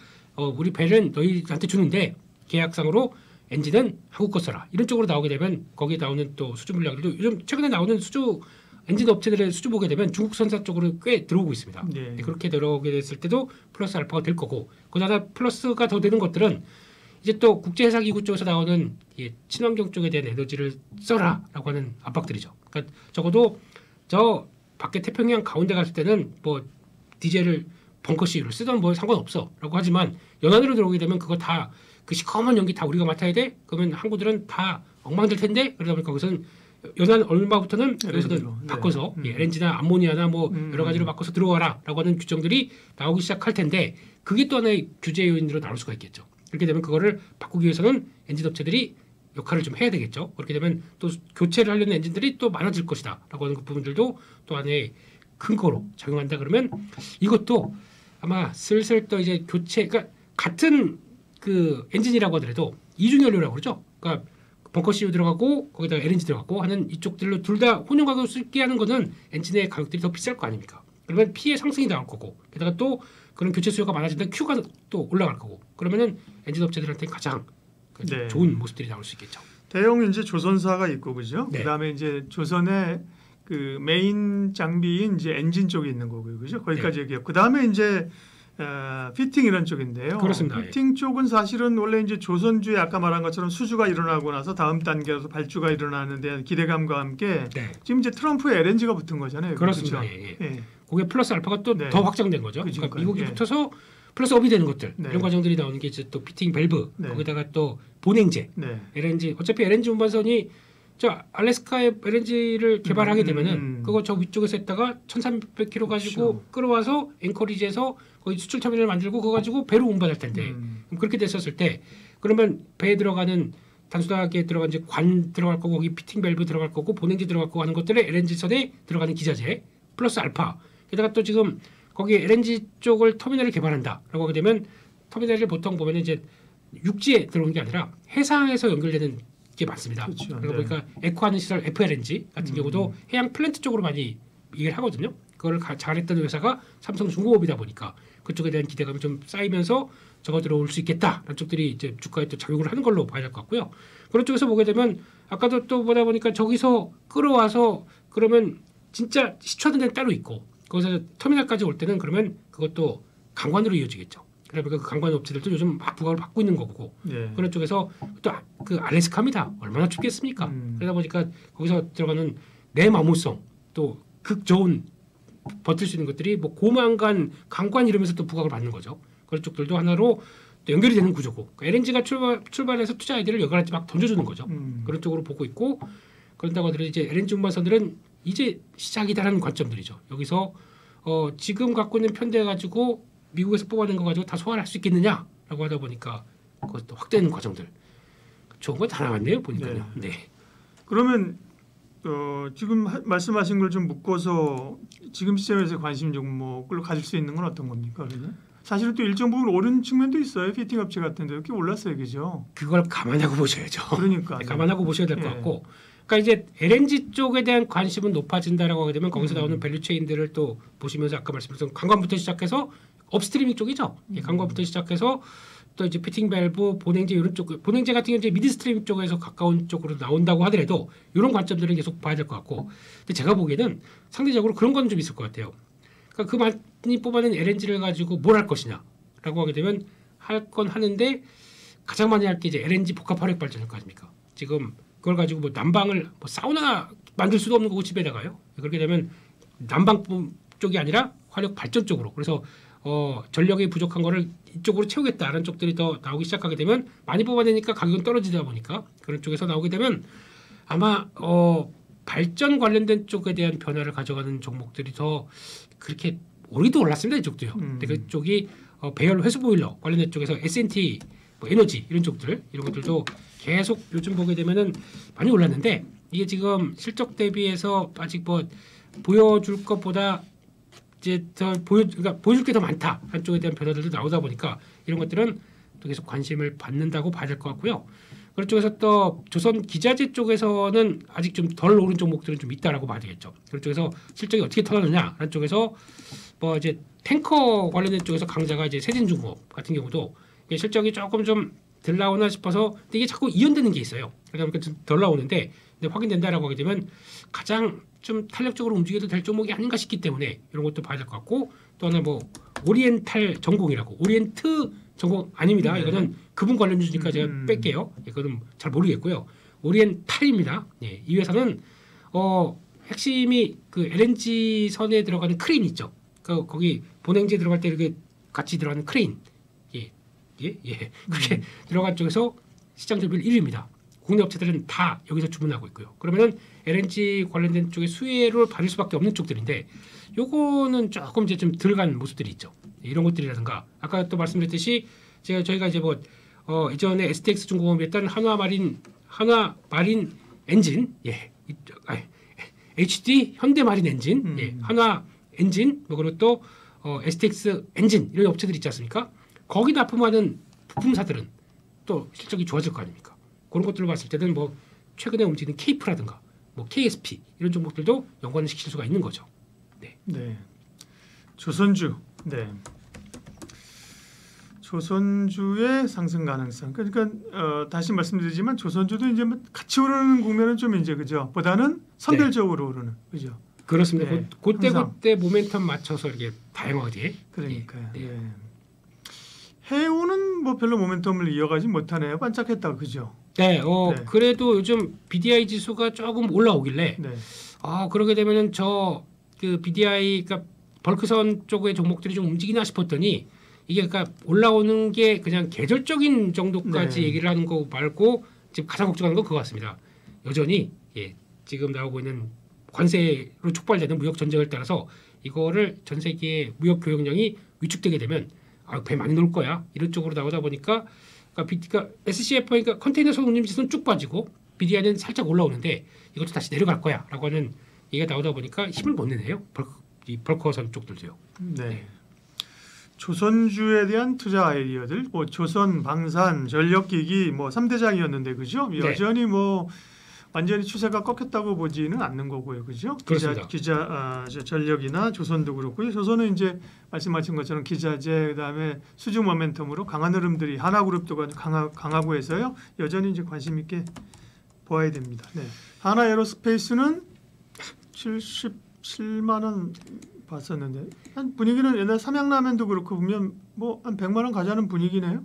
우리 배는 너희한테 주는데 계약상으로 엔진은 한국 거 써라 이런 쪽으로 나오게 되면 거기에 나오는 또 수주 물량들도 요즘 최근에 나오는 수주 엔진 업체들의 수주 보게 되면 중국 선사 쪽으로 꽤 들어오고 있습니다. 네. 그렇게 들어오게 됐을 때도 플러스 알파가 될 거고 그러나 플러스가 더 되는 것들은 이제 또 국제회사기구 쪽에서 나오는 친환경 쪽에 대한 에너지를 써라라고 하는 압박들이죠. 그러니까 적어도 저 밖에 태평양 가운데 갔을 때는 뭐 디젤을 벙커CU를 쓰던 뭐 상관없어라고 하지만 연안으로 들어오게 되면 그거 다 그 시커먼 연기 다 우리가 맡아야 돼? 그러면 항구들은 다 엉망될 텐데 그러다 보니까 거기서는 연안 얼마부터는 여기서는 바꿔서 LNG나 암모니아나 뭐 여러 가지로 바꿔서 들어와라라고 하는 규정들이 나오기 시작할 텐데 그게 또 하나의 규제 요인으로 나올 수가 있겠죠. 그렇게 되면 그거를 바꾸기 위해서는 엔진 업체들이 역할을 좀 해야 되겠죠. 그렇게 되면 또 교체를 하려는 엔진들이 또 많아질 것이다라고 하는 그 부분들도 또 하나의 큰 거로 작용한다 그러면 이것도 아마 슬슬 또 이제 교체 그러니까 같은 그 엔진이라고 하더라도 이중연료라고 그러죠. 그러니까 벙커CU 들어가고 거기다가 LNG 들어가고 하는 이쪽들로 둘 다 혼용 가격을 쓰게 하는 거는 엔진의 가격들이 더 비쌀 거 아닙니까? 그러면 피해 상승이 나올 거고 게다가 또 그런 교체 수요가 많아진다 Q가 또 올라갈 거고 그러면은 엔진 업체들한테 가장 네. 좋은 모습들이 나올 수 있겠죠. 대형 이제 조선사가 있고 그죠? 네. 그다음에 이제 조선의 그 메인 장비인 이제 엔진 쪽에 있는 거고요, 그죠? 거기까지 얘기했고 그다음에 이제 피팅 이런 쪽인데요. 그렇습니다. 피팅 쪽은 사실은 원래 이제 조선주에 아까 말한 것처럼 수주가 일어나고 나서 다음 단계로서 발주가 일어나는 데 기대감과 함께 지금 이제 트럼프의 LNG가 붙은 거잖아요. 그렇습니다. 그렇죠? 예. 거기에 플러스 알파가 또 더 확장된 거죠. 그러니까 미국이 붙어서 플러스 업이 되는 것들 이런 과정들이 나오는 게 이제 또 피팅 밸브 거기다가 또 본행제 LNG 어차피 LNG 운반선이 저 알래스카에 LNG를 개발하게 되면은 그거 저 위쪽에서 했다가 1,300km 가지고 끌어와서 앵커리지에서 거기 수출 터미널을 만들고 그거 가지고 배로 운반할 텐데 그렇게 됐었을 때 그러면 배에 들어가는 단순하게 들어간 이제 관 들어갈 거고 거기 피팅 밸브 들어갈 거고 본행제 들어갈 거고 하는 것들에 LNG선에 들어가는 기자재 플러스 알파 게다가 또 지금 거기 LNG 쪽을 터미널을 개발한다라고 하게 되면 터미널을 보통 보면 이제 육지에 들어오는 게 아니라 해상에서 연결되는 게 많습니다. 그렇죠. 그러다 보니까 에코하는 시설 FLNG 같은 경우도 해양 플랜트 쪽으로 많이 얘기를 하거든요. 그걸 잘했던 회사가 삼성중공업이다 보니까 그쪽에 대한 기대감이 좀 쌓이면서 적어 들어올 수 있겠다라는 쪽들이 이제 주가에 또 작용을 하는 걸로 봐야 될 것 같고요. 그런 쪽에서 보게 되면 아까도 또 보다 보니까 저기서 끌어와서 그러면 진짜 시초하는 데는 따로 있고 거기서 터미널까지 올 때는 그러면 그것도 강관으로 이어지겠죠. 그러니까 그 강관 업체들도 요즘 막 부각을 받고 있는 거고 그런 쪽에서 또 그 알래스카입니다. 얼마나 춥겠습니까? 그러다 보니까 거기서 들어가는 내 마모성 또 극 좋은 버틸 수 있는 것들이 뭐 고만간 강관 이러면서 또 부각을 받는 거죠. 그런 쪽들도 하나로 또 연결이 되는 구조고 그러니까 LNG가 출발해서 투자 아이디를 여기까지 막 던져주는 거죠. 그런 쪽으로 보고 있고 그런다고 하더라도 이제 LNG 운반선들은 이제 시작이다라는 관점들이죠. 여기서 지금 갖고 있는 편대 가지고 미국에서 뽑아낸 거 가지고 다 소화할 수 있겠느냐라고 하다 보니까 그것도 확대되는 과정들 좋은 거 다 나왔네요 보니까요. 네. 그러면 지금 말씀하신 걸 좀 묶어서 지금 시점에서 관심 종목을 가질 수 있는 건 어떤 겁니까? 그러면? 사실은 또 일정 부분 오른 측면도 있어요. 피팅 업체 같은 데 이렇게 올랐어요. 그죠? 그걸 감안하고 보셔야죠. 그러니까. 네, 감안하고 보셔야 될 것 같고 그러니까 이제 LNG 쪽에 대한 관심은 높아진다라고 하게 되면 거기서 나오는 밸류 체인들을 또 보시면서 아까 말씀드린 관광부터 시작해서 업스트리밍 쪽이죠. 관광부터 시작해서 또 이제 피팅 밸브, 보냉제 이런 쪽, 보냉제 같은 경우는 이제 미드스트림 쪽에서 가까운 쪽으로 나온다고 하더라도 이런 관점들은 계속 봐야 될 것 같고, 근데 제가 보기에는 상대적으로 그런 건 좀 있을 것 같아요. 그러니까 그 많이 뽑아낸 LNG를 가지고 뭘 할 것이냐라고 하게 되면 할 건 하는데 가장 많이 할 게 이제 LNG 복합 화력 발전일 거 아닙니까? 지금 그걸 가지고 뭐 난방을 뭐 사우나 만들 수도 없는 거고 집에다가요. 그렇게 되면 난방 쪽이 아니라 화력 발전 쪽으로. 그래서 전력이 부족한 거를 이쪽으로 채우겠다라는 쪽들이 더 나오기 시작하게 되면 많이 뽑아내니까 가격은 떨어지다 보니까 그런 쪽에서 나오게 되면 아마 발전 관련된 쪽에 대한 변화를 가져가는 종목들이 더 그렇게 오리도 올랐습니다. 이쪽도요. 근데 그쪽이 배열 회수 보일러 관련된 쪽에서 S&T 뭐 에너지 이런 쪽들 이런 것들도 계속 요즘 보게 되면은 많이 올랐는데 이게 지금 실적 대비해서 아직 뭐 보여줄 것보다 이제 더 그러니까 보여줄 게 더 많다 한쪽에 대한 변화들도 나오다 보니까 이런 것들은 또 계속 관심을 받는다고 봐야 될 것 같고요. 그런 쪽에서 또 조선 기자재 쪽에서는 아직 좀 덜 오른 종목들은 좀 있다라고 봐야 되겠죠. 그런 쪽에서 실적이 어떻게 터졌느냐라는 쪽에서 뭐 이제 탱커 관련된 쪽에서 강자가 이제 세진중공업 같은 경우도 이게 실적이 조금 좀 덜 나오나 싶어서 근데 이게 자꾸 이연되는 게 있어요. 그러다 보니까 좀 덜 나오는데 근데 확인된다라고 하게 되면 가장 좀 탄력적으로 움직여도 될 종목이 아닌가 싶기 때문에 이런 것도 봐야 될 것 같고 또 하나 뭐 오리엔탈 전공이라고 오리엔트 전공 아닙니다. 이거는 그분 관련주니까 제가 뺄게요. 이거는 잘 모르겠고요. 오리엔탈입니다. 예, 이 회사는 핵심이 그 LNG 선에 들어가는 크레인 있죠. 그 거기 보냉제 들어갈 때 이렇게 같이 들어가는 크레인. 그렇게 들어간 쪽에서 시장 점유율 1위입니다. 국내 업체들은 다 여기서 주문하고 있고요. 그러면은 LNG 관련된 쪽에 수혜를 받을 수밖에 없는 쪽들인데 요거는 조금 이제 좀 덜 간 모습들이 있죠. 이런 것들이라든가 아까 또 말씀드렸듯이 저희가 이제 뭐 이전에 STX 중공업이 했던 한화마린 엔진 HD 현대마린 엔진 한화 엔진 뭐 그리고 또 STX 엔진 이런 업체들 있지 않습니까? 거기 납품하는 부품사들은 또 실적이 좋아질 거 아닙니까? 그런 것들을 봤을 때는 뭐 최근에 움직이는 케이프라든가 뭐 KSP 이런 종목들도 연관을 시킬 수가 있는 거죠. 네. 조선주. 네. 조선주의 상승 가능성. 그러니까 다시 말씀드리지만 조선주도 이제 뭐 같이 오르는 국면은 좀 이제 그죠. 보다는 선별적으로 오르는 그죠. 그렇습니다. 네. 그때 모멘텀 맞춰서 이렇게 다양하게. 그러니까요. 네. 해운은 뭐 별로 모멘텀을 이어가지 못하네요. 반짝했다 그죠. 네, 그래도 요즘 BDI 지수가 조금 올라오길래 그러게 되면은 그 BDI 그러니까 벌크선 쪽의 종목들이 좀 움직이나 싶었더니 이게 그러니까 올라오는 게 그냥 계절적인 정도까지 얘기를 하는 거 말고 지금 가장 걱정하는 건 그거 같습니다. 여전히 지금 나오고 있는 관세로 촉발되는 무역 전쟁을 따라서 이거를 전 세계의 무역 교역량이 위축되게 되면 배 많이 놀 거야 이런 쪽으로 나오다 보니까 그러니까 SCF니까 컨테이너 운임 지수는 쭉 빠지고 BDI는 살짝 올라오는데 이것도 다시 내려갈 거야라고 하는 얘기가 나오다 보니까 힘을 못 내네요. 벌커선 쪽들도요. 네. 조선주에 대한 투자 아이디어들, 뭐 조선, 방산, 전력기기 뭐 3대장이었는데 그죠? 여전히 뭐 완전히 추세가 꺾였다고 보지는 않는 거고요, 그죠? 전력이나 조선도 그렇고요. 조선은 이제 말씀하신 것처럼 기자재 그다음에 수주 모멘텀으로 강한 흐름들이 하나그룹도 강하고 해서요. 여전히 이제 관심 있게 보아야 됩니다. 네. 하나에어로스페이스는 77만 원 봤었는데 한 분위기는 옛날 삼양라면도 그렇고 보면 뭐 한 100만 원 가자는 분위기네요.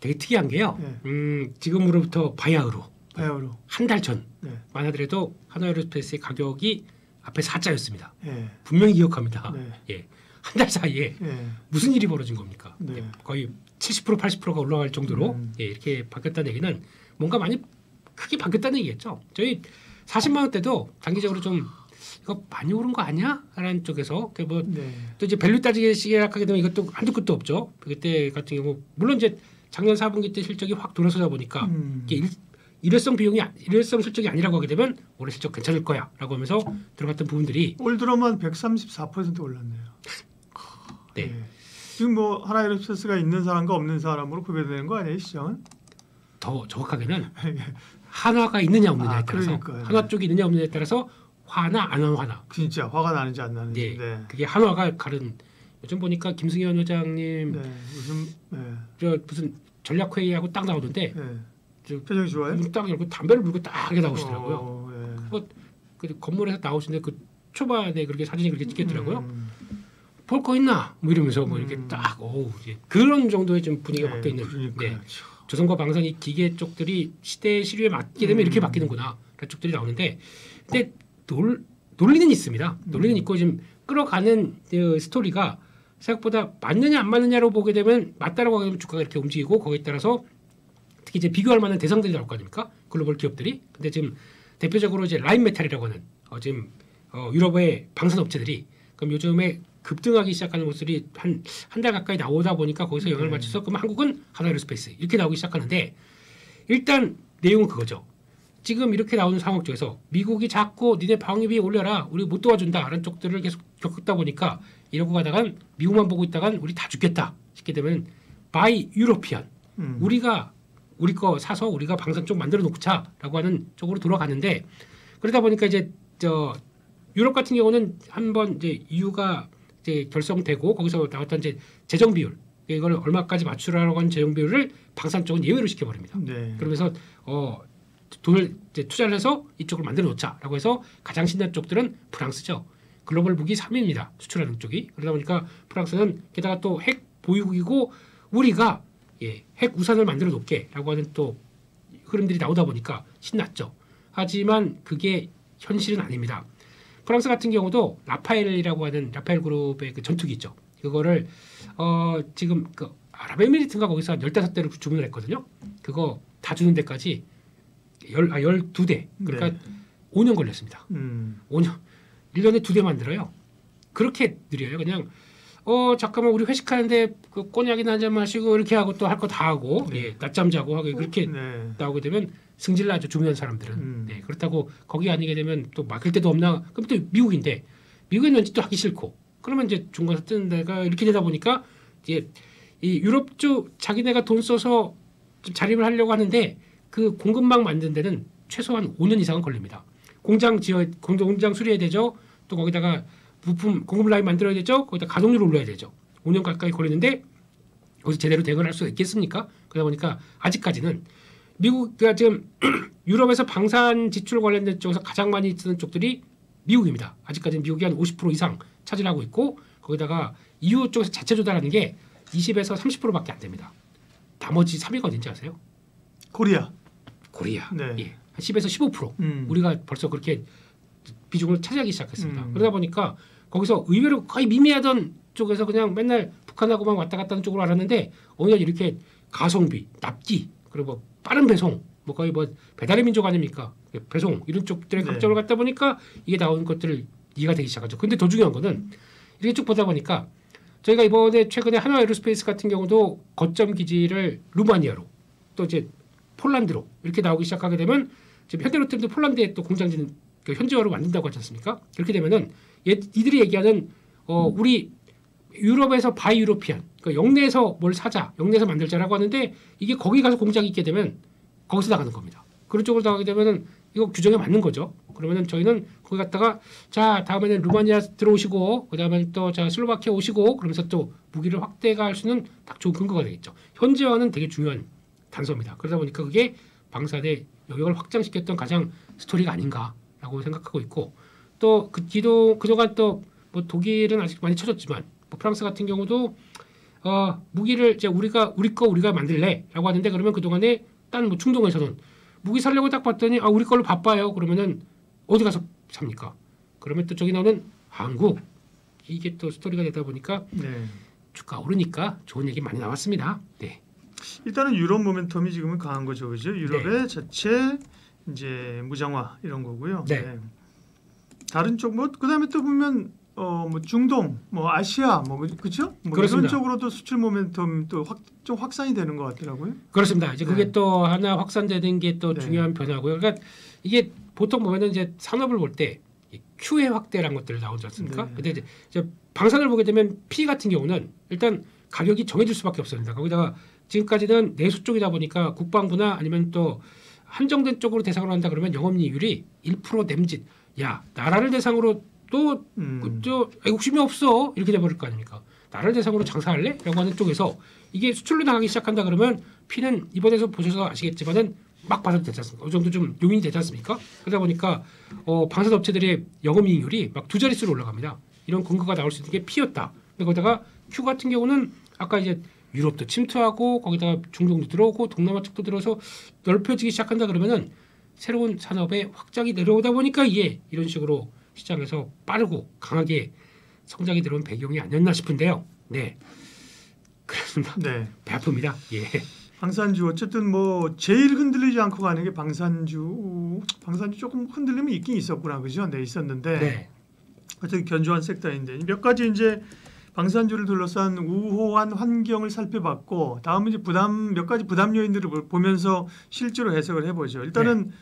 되게 특이한 게요. 지금으로부터 바야흐로 한 달 전만 하더라도 하나에어로스페이스의 가격이 앞에 4자였습니다. 분명히 기억합니다. 한 달 사이에 무슨 일이 벌어진 겁니까? 거의 70% 80%가 올라갈 정도로 이렇게 바뀌었다는 얘기는 뭔가 많이 크게 바뀌었다는 얘기겠죠. 저희 40만 원대도 단기적으로 좀 이거 많이 오른 거 아니야? 라는 쪽에서 또 이제 밸류 따지기 시작하게 되면 이것도 한두 끝도 없죠. 그때 같은 경우 물론 이제 작년 4분기 때 실적이 확 돌아서다 보니까 이게 일회성 실적이 아니라고 하게 되면 올해 실적 괜찮을 거야라고 하면서 들어갔던 부분들이 올 들어만 134% 올랐네요. 네. 네. 지금 뭐 하나에로스페이스가 있는 사람과 없는 사람으로 구별되는 거 아니에요, 시장은? 더 정확하게는 한화가 있느냐 없느냐에 따라서 그러니까요. 한화 쪽이 있느냐 없느냐에 따라서 화나 안 화나. 진짜 화가 나는지 안 나는지. 네. 네. 그게 한화가 가른. 요즘 보니까 김승현 회장님 네. 요즘 저 무슨 전략 회의하고 딱 나오던데 표정이 좋아요? 눈 딱 열고 담배를 물고 딱 이렇게 나오시더라고요. 그 건물에서 나오시는데 그 초반에 그렇게 사진이 그렇게 찍혔더라고요. 볼 거 있나? 뭐 이러면서 뭐 이렇게 딱 그런 정도의 좀 분위기가 바뀌어 있는. 네. 조선과 방산 이 기계 쪽들이 시대의 시류에 맞게 되면 이렇게 바뀌는구나. 그런 쪽들이 나오는데, 근데 논리는 있습니다. 논리는 있고 지금 끌어가는 그 스토리가 생각보다 맞느냐 안 맞느냐로 보게 되면 맞다라고 하면 주가가 이렇게 움직이고 거기에 따라서 특히 이제 비교할 만한 대상들이 나올 거 아닙니까? 글로벌 기업들이. 근데 지금 대표적으로 이제 라인메탈이라고 하는 지금 유럽의 방산 업체들이 그럼 요즘에 급등하기 시작하는 것들이 한 달 가까이 나오다 보니까 거기서 영향을 맞춰서 그럼 한국은 하나에로스페이스 이렇게 나오기 시작하는데 일단 내용은 그거죠. 지금 이렇게 나오는 상황 쪽에서 미국이 자꾸 니네 방위비 올려라 우리 못 도와준다라는 쪽들을 계속 겪다 보니까 이러고 가다간 미국만 보고 있다간 우리 다 죽겠다 싶게 되면 바이 유로피안 우리가 우리 거 사서 우리가 방산 쪽 만들어 놓자라고 하는 쪽으로 돌아가는데 그러다 보니까 이제 유럽 같은 경우는 한번 이제 EU가 이제 결성되고 거기서 나왔던 이제 재정 비율 이걸 얼마까지 맞추라고 하는 재정 비율을 방산 쪽은 예외로 시켜버립니다. 네. 그러면서 돈을 이제 투자를 해서 이쪽을 만들어 놓자라고 해서 가장 신난 쪽들은 프랑스죠. 글로벌 무기 3위입니다. 수출하는 쪽이. 그러다 보니까 프랑스는 게다가 또 핵 보유국이고 우리가 핵 우산을 만들어 놓게라고 하는 또 흐름들이 나오다 보니까 신났죠. 하지만 그게 현실은 아닙니다. 프랑스 같은 경우도 라파엘이라고 하는 라파엘 그룹의 그 전투기 있죠. 그거를 지금 그 아랍에미리트인가 거기서 15대를 주문을 했거든요. 그거 다 주는 데까지 12대. 그러니까 네. 5년 걸렸습니다. 5년. 1년에 2대 만들어요. 그렇게 느려요. 그냥 잠깐만 우리 회식하는데 그 꼬냑이나 한잔 마시고 이렇게 하고 또 할 거 다 하고 낮잠 자고 하고 그렇게 나오게 되면 승질 나죠. 주변 사람들은. 네, 그렇다고 거기 아니게 되면 또 맡길 데도 없나? 그럼 또 미국인데 미국인 왠지 또 하기 싫고 그러면 이제 중간에서 뜨는 데가 이렇게 되다 보니까 이제 이 유럽 쪽 자기네가 돈 써서 좀 자립을 하려고 하는데 그 공급망 만드는 데는 최소한 5년 이상은 걸립니다. 공장 수리해야 되죠. 또 거기다가 부품 공급 라인 만들어야 되죠. 거기다 가동률을 올려야 되죠. 5년 가까이 걸리는데 거기서 제대로 대응을 할 수 있겠습니까? 그러다 보니까 아직까지는 미국가 지금 유럽에서 방산 지출 관련된 쪽에서 가장 많이 쓰는 쪽들이 미국입니다. 아직까지는 미국이 한 50% 이상 차지하고 있고 거기다가 EU 쪽에서 자체 조달하는 게 20에서 30%밖에 안 됩니다. 나머지 3위가 어딘지 아세요? 코리아. 네. 한 10에서 15%. 우리가 벌써 그렇게 비중을 차지하기 시작했습니다. 그러다 보니까 거기서 의외로 거의 미미하던 쪽에서 그냥 맨날 북한하고만 왔다 갔다 하는 쪽으로 알았는데 어느 날 이렇게 가성비, 납기, 그리고 뭐 빠른 배송, 뭐 거의 뭐 배달의 민족 아닙니까? 배송 이런 쪽들의 강점을 갖다 보니까 이게 나오는 것들을 이해가 되기 시작하죠. 근데 더 중요한 거는 이렇게 쭉 보다 보니까 저희가 이번에 최근에 한화에로스페이스 같은 경우도 거점 기지를 루마니아로 또 이제 폴란드로 이렇게 나오기 시작하게 되면 지금 현대로템도 폴란드에 또 공장 짓는 현지화로 만든다고 하지 않습니까? 그렇게 되면은 이들이 얘기하는 우리 유럽에서 바이 유로피안 그러니까 영내에서 뭘 사자, 영내에서 만들자라고 하는데 이게 거기 가서 공장이 있게 되면 거기서 나가는 겁니다. 그런 쪽으로 나가게 되면은 이거 규정에 맞는 거죠. 그러면은 저희는 거기 갔다가 자 다음에는 루마니아 들어오시고 그다음에 또 자 슬로바키아 오시고 그러면서 또 무기를 확대할 수는 딱 좋은 근거가 되겠죠. 현지화는 되게 중요한 단서입니다. 그러다 보니까 그게 방산의 영역을 확장시켰던 가장 스토리가 아닌가라고 생각하고 있고 또 그동안 또 뭐 독일은 아직 많이 쳐졌지만 뭐 프랑스 같은 경우도 무기를 이제 우리 거 우리가 만들래라고 하는데 그러면 그동안에 딴 뭐 중동에서는 무기 살려고 딱 봤더니 우리 걸로 바빠요. 그러면은 어디 가서 삽니까? 그러면 또 저기 나오는 한국 이게 또 스토리가 되다 보니까 주가 오르니까 좋은 얘기 많이 나왔습니다. 네. 일단은 유럽 모멘텀이 지금은 강한 거죠, 그죠? 유럽의 자체 이제 무장화 이런 거고요. 네. 다른 쪽 뭐 그다음에 또 보면 뭐 중동, 뭐 아시아, 뭐 그렇죠? 뭐 이런 쪽으로도 수출 모멘텀 또 좀 확산이 되는 것 같더라고요. 그렇습니다. 이제 그게 또 하나 확산되는 게 또 중요한 변화고요. 그러니까 이게 보통 보면은 이제 산업을 볼 때 Q의 확대라는 것들 나오지 않습니까? 근데 이제 방산을 보게 되면 P 같은 경우는 일단 가격이 정해질 수밖에 없습니다. 거기다가 지금까지는 내수 쪽이다 보니까 국방부나 아니면 또 한정된 쪽으로 대상으로 한다 그러면 영업이익률이 1% nem짓. 야, 나라를 대상으로 또 저 애국심이 없어 이렇게 돼버릴 거 아닙니까? 나라를 대상으로 장사할래? 라고 하는 쪽에서 이게 수출로 나가기 시작한다 그러면 P는 이번에서 보셔서 아시겠지만은 막 받아도 되지 않습니까? 어느 정도 좀 용인이 되지 않습니까? 그러다 보니까 방산 업체들의 영업이익률이 막 2자릿수로 올라갑니다. 이런 근거가 나올 수 있는 게 P였다. 근데 거기다가 Q 같은 경우는 아까 이제 유럽도 침투하고 거기다가 중동도 들어오고 동남아 쪽도 들어서 넓혀지기 시작한다 그러면은 새로운 산업의 확장이 내려오다 보니까 이게 이런 식으로 시장에서 빠르고 강하게 성장이 들어온 배경이 아니었나 싶은데요. 네, 그렇습니다. 네, 배 아픕니다. 예. 방산주 어쨌든 뭐 제일 흔들리지 않고 가는 게 방산주 조금 흔들림이 있긴 있었구나, 그죠? 네, 있었는데 어쨌든 견조한 섹터인데 몇 가지 이제 방산주를 둘러싼 우호한 환경을 살펴봤고 다음은 이제 몇 가지 부담 요인들을 보면서 실제로 해석을 해보죠. 일단은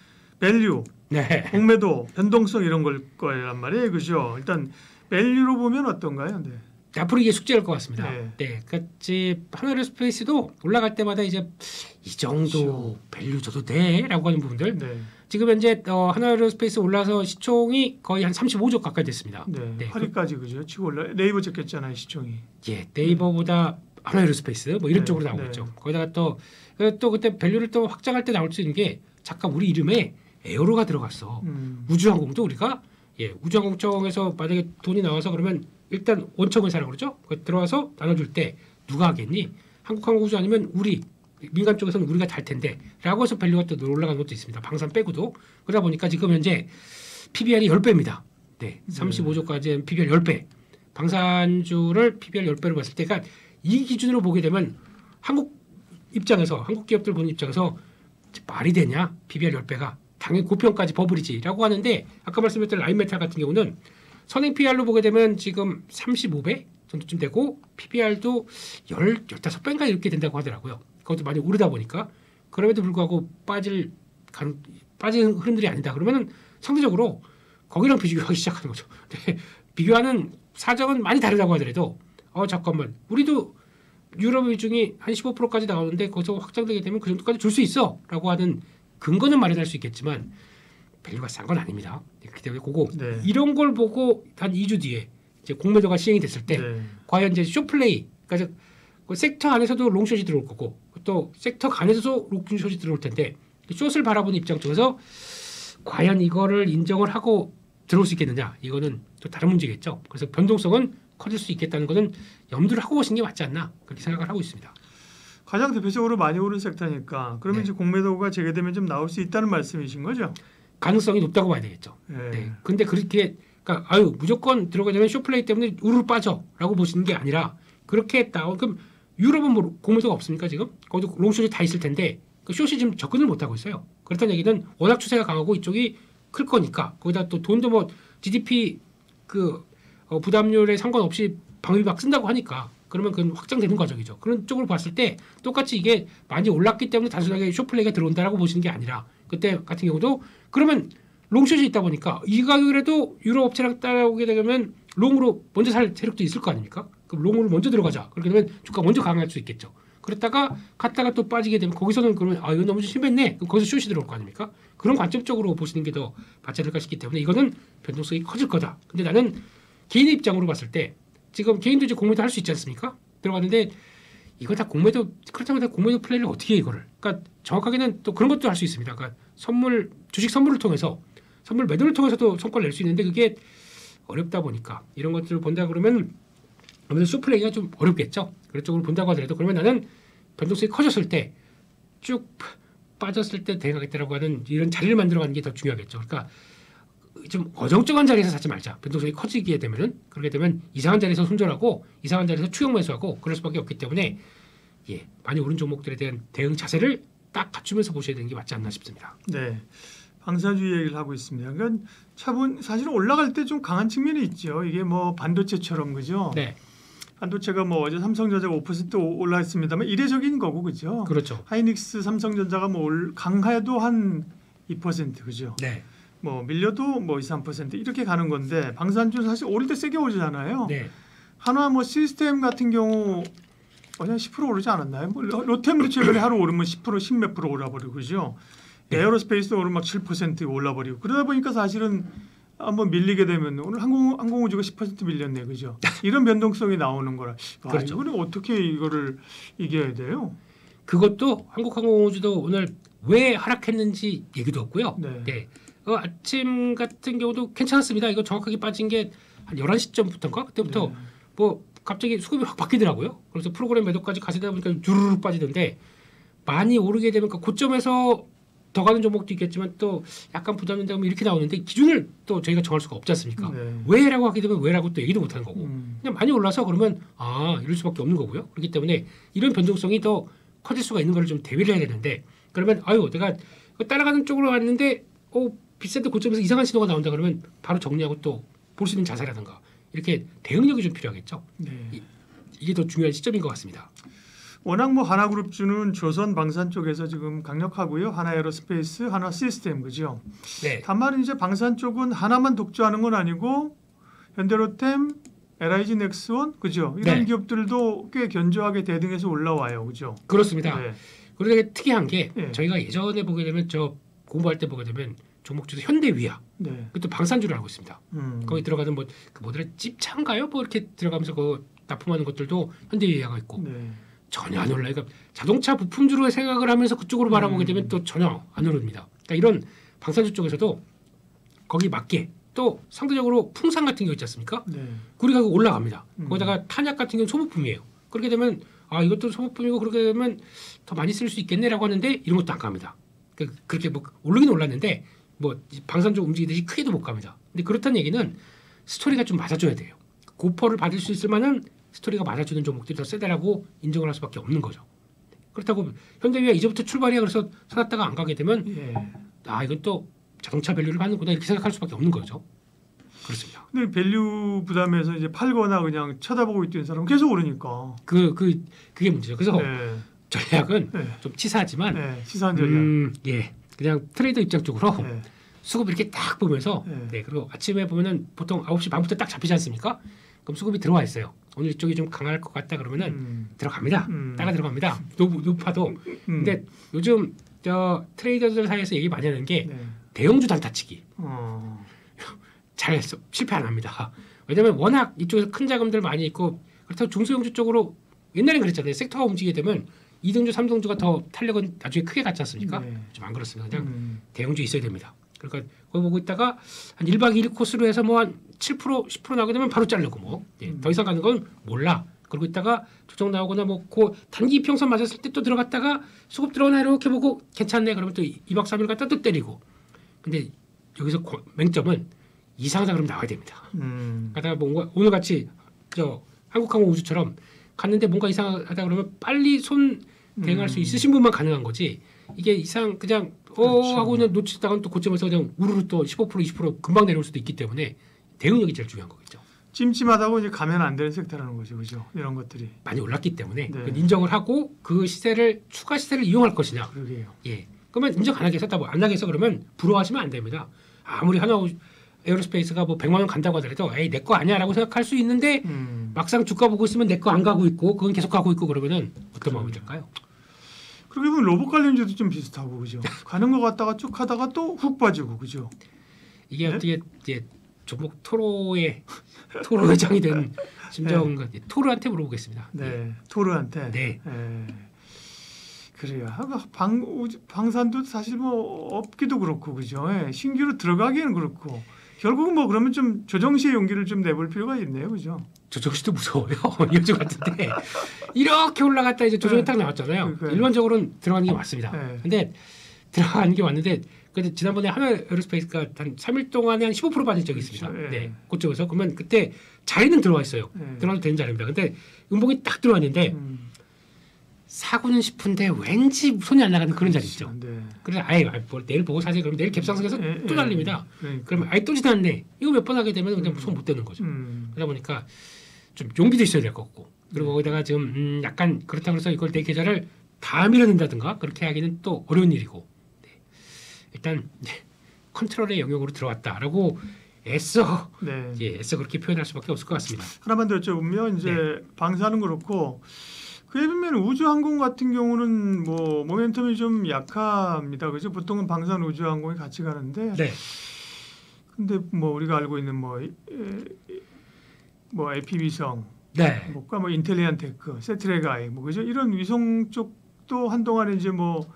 밸류, 공매도, 변동성 이런 걸 거란 말이에요, 그죠? 일단 밸류로 보면 어떤가요? 네. 앞으로 이게 숙제일 것 같습니다. 같이 하나에어스페이스도 올라갈 때마다 이제 이 정도 밸류 줘도 돼라고 하는 부분들. 지금 현재 하나에어스페이스 올라서 시총이 거의 한 35조 가까이 됐습니다. 8위까지 그죠? 치고 올라. 네이버 찍혔잖아요, 시총이. 예, 네이버보다 하나에어스페이스 뭐 이런 쪽으로 나오고 있죠. 거기다가 또 그때 밸류를 또 확장할 때 나올 수 있는 게 잠깐 우리 이름에 에어로가 들어갔어. 우주항공도 우리가 우주항공청에서 만약에 돈이 나와서 그러면 일단 원청회사라고 그러죠. 들어와서 나눠줄 때 누가 하겠니? 한국항공우주 아니면 우리 민간 쪽에서는 우리가 달 텐데 라고 해서 밸류가 또 올라간 것도 있습니다. 방산 빼고도. 그러다 보니까 지금 현재 PBR이 10배입니다. 네, 35조까지 PBR 10배. 방산주를 PBR 10배로 봤을 때가 이 기준으로 보게 되면 한국 기업들 보는 입장에서 말이 되냐? PBR 10배가. 당연히 고평까지 버블이지라고 하는데 아까 말씀드렸던 라인메탈 같은 경우는 선행 PR로 보게 되면 지금 35배 정도쯤 되고 PBR도 15배인가 이렇게 된다고 하더라고요. 그것도 많이 오르다 보니까 그럼에도 불구하고 빠진 흐름들이 아니다. 그러면은 상대적으로 거기랑 비교하기 시작하는 거죠. 비교하는 사정은 많이 다르다고 하더라도 잠깐만 우리도 유럽 비중이 한 15%까지 나오는데 거기서 확장되게 되면 그 정도까지 줄 수 있어라고 하는 근거는 마련할 수 있겠지만 밸류가 싼 건 아닙니다. 그렇기 때문에 이런 걸 보고 한 2주 뒤에 이제 공매도가 시행이 됐을 때 과연 이제 숏플레이, 그러니까 그 섹터 안에서도 롱숏이 들어올 거고 또 섹터 간에서도 롱숏이 들어올 텐데 숏을 바라보는 입장 쪽에서 과연 이거를 인정을 하고 들어올 수 있겠느냐, 이거는 또 다른 문제겠죠. 그래서 변동성은 커질 수 있겠다는 것은 염두를 하고 보시는 게 맞지 않나 그렇게 생각을 하고 있습니다. 가장 대표적으로 많이 오른 섹터니까 그러면 이제 공매도가 재개되면 좀 나올 수 있다는 말씀이신 거죠? 가능성이 높다고 봐야 되겠죠. 근데 그렇게 그러니까 무조건 들어가게 되면 숏플레이 때문에 우르르 빠져라고 보시는 게 아니라 그렇게 나온 그럼 유럽은 뭐 공매도가 없습니까 지금? 거기도 롱숏이 다 있을 텐데 그 숏이 지금 접근을 못 하고 있어요. 그렇다는 얘기는 워낙 추세가 강하고 이쪽이 클 거니까 거기다 또 돈도 뭐 GDP 부담률에 상관없이 방위 막 쓴다고 하니까. 그러면 그건 확장되는 과정이죠. 그런 쪽으로 봤을 때 똑같이 이게 많이 올랐기 때문에 단순하게 숏플레이가 들어온다라고 보시는 게 아니라 그때 같은 경우도 그러면 롱숏이 있다 보니까 이 가격이라도 유럽 업체랑 따라오게 되면 롱으로 먼저 살 세력도 있을 거 아닙니까? 그럼 롱으로 먼저 들어가자. 그렇게 되면 주가 먼저 강할 수 있겠죠. 그랬다가 갔다가 또 빠지게 되면 거기서는 그러면 이건 너무 심했네. 그럼 거기서 숏이 들어올 거 아닙니까? 그런 관점적으로 보시는 게 더 맞지 않을까 싶기 때문에 이거는 변동성이 커질 거다. 근데 나는 개인의 입장으로 봤을 때 지금 개인도 이제 공매도 할 수 있지 않습니까? 들어갔는데 이거 다 공매도 그렇다고 다 공매도 플레이를 어떻게 해 이거를? 그러니까 정확하게는 또 그런 것도 할 수 있습니다. 그러니까 주식 선물을 통해서 선물 매도를 통해서도 성과를 낼 수 있는데 그게 어렵다 보니까 이런 것들을 본다 그러면 아무래도 숏플레이가 좀 어렵겠죠. 그런 쪽으로 본다고 하더라도 그러면 나는 변동성이 커졌을 때 쭉 빠졌을 때 대응하겠다라고 하는 이런 자리를 만들어가는 게 더 중요하겠죠. 그러니까 좀 어정쩡한 자리에서 사지 말자. 변동성이 커지게 되면은 그렇게 되면 이상한 자리에서 손절하고 이상한 자리에서 추격 매수하고 그럴 수밖에 없기 때문에 많이 오른 종목들에 대한 대응 자세를 딱 갖추면서 보셔야 되는 게 맞지 않나 싶습니다. 네. 방사주의 얘기를 하고 있습니다. 그러니까 차분 사실은 올라갈 때 좀 강한 측면이 있죠. 이게 뭐 반도체처럼 그죠? 네. 반도체가 뭐 어제 삼성전자가 5% 올라했습니다만 이례적인 거고 그죠? 그렇죠. 하이닉스, 삼성전자가 뭐 강해도 한 2% 그죠? 네. 뭐 밀려도 뭐 2, 3% 이렇게 가는 건데 방산주 사실 오를 때 세게 오르잖아요. 네. 한화 뭐 시스템 같은 경우 어제 10% 오르지 않았나요? 뭐 로템도 최근에 하루 오르면 10%, 10몇 프로 올라버리고 그죠? 네. 에어로스페이스도 오르면 막 7% 올라버리고 그러다 보니까 사실은 한번 밀리게 되면 오늘 항공우주가 10% 밀렸네 그죠? 이런 변동성이 나오는 거라. 그렇죠. 이거는 어떻게 이거를 이겨야 돼요? 그것도 한국항공우주도 오늘 왜 하락했는지 얘기도 없고요. 네. 네. 아침 같은 경우도 괜찮았습니다. 이거 정확하게 빠진 게 한 11시쯤부터인가? 그때부터 네. 뭐 갑자기 수급이 확 바뀌더라고요. 그래서 프로그램 매도까지 가시다 보니까 주르륵 빠지던데 많이 오르게 되면 그 고점에서 더 가는 종목도 있겠지만 또 약간 부담이 되면 이렇게 나오는데 기준을 또 저희가 정할 수가 없지 않습니까? 네. 왜라고 하게 되면 왜라고 또 얘기도 못하는 거고 그냥 많이 올라서 그러면 이럴 수밖에 없는 거고요. 그렇기 때문에 이런 변동성이 더 커질 수가 있는 걸 좀 대비를 해야 되는데 그러면 내가 따라가는 쪽으로 왔는데 비싼데 고점에서 이상한 신호가 나온다 그러면 바로 정리하고 또 볼 수 있는 자세라든가 이렇게 대응력이 좀 필요하겠죠. 네. 이게 더 중요한 시점인 것 같습니다. 워낙 뭐 하나그룹주는 조선 방산 쪽에서 지금 강력하고요. 하나에어로스페이스, 하나시스템 그죠? 네. 다만 이제 방산 쪽은 하나만 독주하는 건 아니고 현대로템, LIG 넥스원 그죠? 이런 네. 기업들도 꽤 견조하게 대등해서 올라와요, 그죠? 그렇습니다. 네. 그리고 되게 특이한 게 네. 저희가 예전에 보게 되면 공부할 때 보게 되면 종목 중에서 현대위아 네. 그것도 방산주를 알고 있습니다. 거기 들어가는 뭐더라 찝차인가요? 뭐 이렇게 들어가면서 그 납품하는 것들도 현대위아가 있고 네. 전혀 안 올라요. 그러니까 자동차 부품주로 생각을 하면서 그쪽으로 바라보게 되면 또 전혀 안 오릅니다. 그러니까 이런 방산주 쪽에서도 거기 맞게 또 상대적으로 풍산 같은 경우 있지 않습니까? 네. 구리가 올라갑니다. 거기다가 탄약 같은 경우는 소모품이에요. 그렇게 되면 이것도 소모품이고 그렇게 되면 더 많이 쓸 수 있겠네라고 하는데 이런 것도 안 갑니다. 그렇게 뭐 오르긴 올랐는데 뭐 방산주 움직이듯이 크게도 못 갑니다. 근데 그렇다는 얘기는 스토리가 좀 맞아줘야 돼요. 고퍼를 받을 수 있을 만한 스토리가 맞아주는 종목들이 더 세다라고 인정을 할 수밖에 없는 거죠. 그렇다고 현대위아 이제부터 출발이야 그래서 사놨다가 안 가게 되면 이건 또 자동차 밸류를 받는구나 이렇게 생각할 수밖에 없는 거죠. 그렇습니다. 근데 밸류 부담에서 이제 팔거나 그냥 쳐다보고 있던 사람은 계속 오르니까. 그게 문제죠. 그래서 네. 전략은 네. 좀 치사하지만 치사한 전략. 그냥 트레이더 입장 쪽으로 네. 수급 이렇게 딱 보면서 네. 그리고 아침에 보면은 보통 9시 반부터 딱 잡히지 않습니까? 그럼 수급이 들어와 있어요. 오늘 이쪽이 좀 강할 것 같다 그러면은 들어갑니다. 따라 들어갑니다. 높아도. 근데 요즘 트레이더들 사이에서 얘기 많이 하는 게 대형주 단타치기. 잘 실패 안 합니다. 왜냐하면 워낙 이쪽에서 큰 자금들 많이 있고 그렇다고 중소형주 쪽으로 옛날엔 그랬잖아요. 섹터가 움직이게 되면 2등주, 3등주가 더 탄력은 나중에 크게 갖지 않습니까? 네. 좀 안 그렇습니다. 그냥 대형주 있어야 됩니다. 그러니까 거기 보고 있다가 한 1박 2일 코스로 해서 뭐 한 7%, 10% 나오게 되면 바로 자르고 더 이상 가는 건 몰라. 그러고 있다가 조정 나오거나 그 단기 이평선 맞았을 때 또 들어갔다가 수급 들어오나 이렇게 보고 괜찮네. 그러면 또 2박 3일 갔다 또 때리고. 근데 여기서 맹점은 이상하다 그러면 나와야 됩니다. 가다가 뭔가 오늘 같이 한국항공우주처럼 갔는데 뭔가 이상하다 그러면 빨리 손 대응할 수 있으신 분만 가능한 거지. 이게 그냥 그렇죠. 하고 그냥 놓치다가 또 고점에서 그냥 우르르 또 15% 20% 금방 내려올 수도 있기 때문에 대응력이 제일 중요한 거겠죠. 찜찜하다고 이제 가면 안 되는 섹터라는 거죠, 그죠? 이런 것들이 많이 올랐기 때문에 네. 인정을 하고 그 추가 시세를 이용할 것이냐. 그러게요. 그러면 인정 안 하겠어, 안 하겠어 그러면 부러워하시면 안 됩니다. 아무리 에어로스페이스가 뭐 100만 원 간다고 하더라도 내 거 아니야라고 생각할 수 있는데 막상 주가 보고 있으면 내 거 안 가고 있고 그건 계속 가고 있고 그러면은 어떤 마음이 들까요? 그렇게 보면 로봇 관련주도 좀 비슷하고 그죠? 가는 거 갔다가 쭉 하다가 또 훅 빠지고 그죠? 이게 어떻게 이제 종목 토로의 토로회장이 된 심정 토르한테 물어보겠습니다. 네, 토르한테. 네. 그래요. 방산도 사실 뭐 없기도 그렇고 그죠? 신규로 들어가기는 그렇고 결국은 뭐 그러면 좀 조정시의 용기를 좀 내볼 필요가 있네요, 그죠? 조정시도 무서워요. 요즘 같은데 이렇게 올라갔다 이제 조정이 딱 나왔잖아요. 일반적으로는 들어가는 게 맞습니다. 근데 들어가는 게 맞는데 근데 지난번에 하나에어로스페이스가 한 3일 동안에 한 15% 빠진 적이 있습니다. 그렇죠. 그쪽에서 그러면 그때 자리는 들어와 있어요. 들어가도 되는 자리입니다. 근데 음봉이 딱 들어왔는데 사고는 싶은데 왠지 손이 안 나가는 그런 자리 있죠. 네. 그래서 아예 내일 보고 사세요. 그럼 내일 갭상승해서 또 날립니다. 그러면 아예 또 지났네. 이거 몇 번 하게 되면 그냥 손 못 대는 거죠. 그러다 보니까 좀 용기도 있어야 될 것 같고 그리고 거기다가 지금 약간 그렇다고 해서 이걸 내 계좌를 다 밀어낸다든가 그렇게 하기는 또 어려운 일이고 네. 일단 컨트롤의 영역으로 들어왔다라고 애써 그렇게 표현할 수밖에 없을 것 같습니다. 하나만 더 여쭤보면 이제 방사는 그렇고 그에 비하면 우주항공 같은 경우는 뭐 모멘텀이 좀 약합니다. 그죠? 보통은 방산 우주항공이 같이 가는데 근데 뭐 우리가 알고 있는 뭐 AP 위성, 뭐 인텔리안 테크, 세트레가이, 뭐 그죠? 이런 위성 쪽도 한동안에 이제 뭐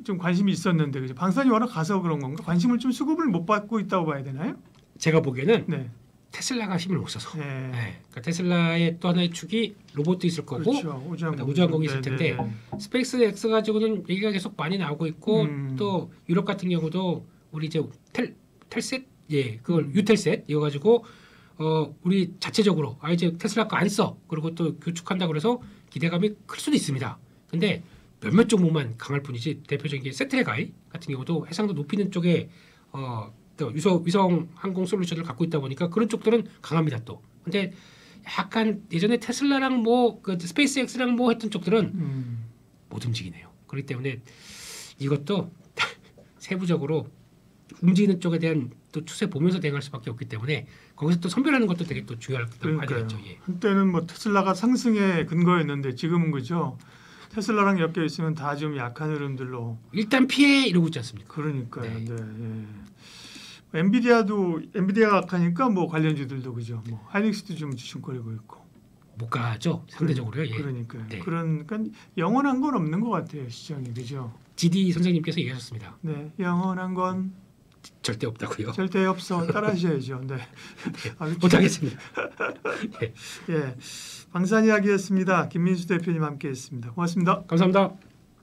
좀 관심이 있었는데 그죠? 방산이 워낙 가서 그런 건가? 관심을 좀 수급을 못 받고 있다고 봐야 되나요? 제가 보기에는 테슬라가 힘을 못 써서. 그러니까 테슬라의 또 하나의 축이 로봇도 있을 거고 그렇죠. 우주항공이 있을 텐데 스페이스 X 가지고는 얘기가 계속 많이 나오고 있고 또 유럽 같은 경우도 우리 이제 텔셋 그걸 유텔셋 이거 가지고 우리 자체적으로 이제 테슬라 거 안 써. 그리고 또 교축한다 그래서 기대감이 클 수도 있습니다. 근데 몇몇 종목만 강할 뿐이지 대표적인 게 세트레가이 같은 경우도 해상도 높이는 쪽에 또 위성 항공 솔루션을 갖고 있다 보니까 그런 쪽들은 강합니다 또. 근데 약간 예전에 테슬라랑 그 스페이스X랑 했던 쪽들은 못 움직이네요. 그렇기 때문에 이것도 세부적으로 움직이는 쪽에 대한 또 추세 보면서 대응할 수밖에 없기 때문에 거기서 또 선별하는 것도 되게 또 중요하다고 하겠죠. 한때는 뭐 테슬라가 상승의 근거였는데 지금은 그죠. 테슬라랑 엮여 있으면 다 좀 약한 흐름들로 일단 피해 이러고 있지 않습니까? 그러니까요. 엔비디아가 약하니까 뭐 관련주들도 그죠. 뭐 하이닉스도 좀 주춤거리고 있고 못 가죠 상대적으로요. 그러니까요. 그러니까 영원한 건 없는 것 같아요 시장이 그죠. GD 선생님께서 얘기하셨습니다. 네, 영원한 건 절대 없다고요. 절대 없어. 따라하셔야죠. 네, 못하겠습니다. 방산 이야기였습니다. 김민수 대표님 함께했습니다. 고맙습니다. 감사합니다.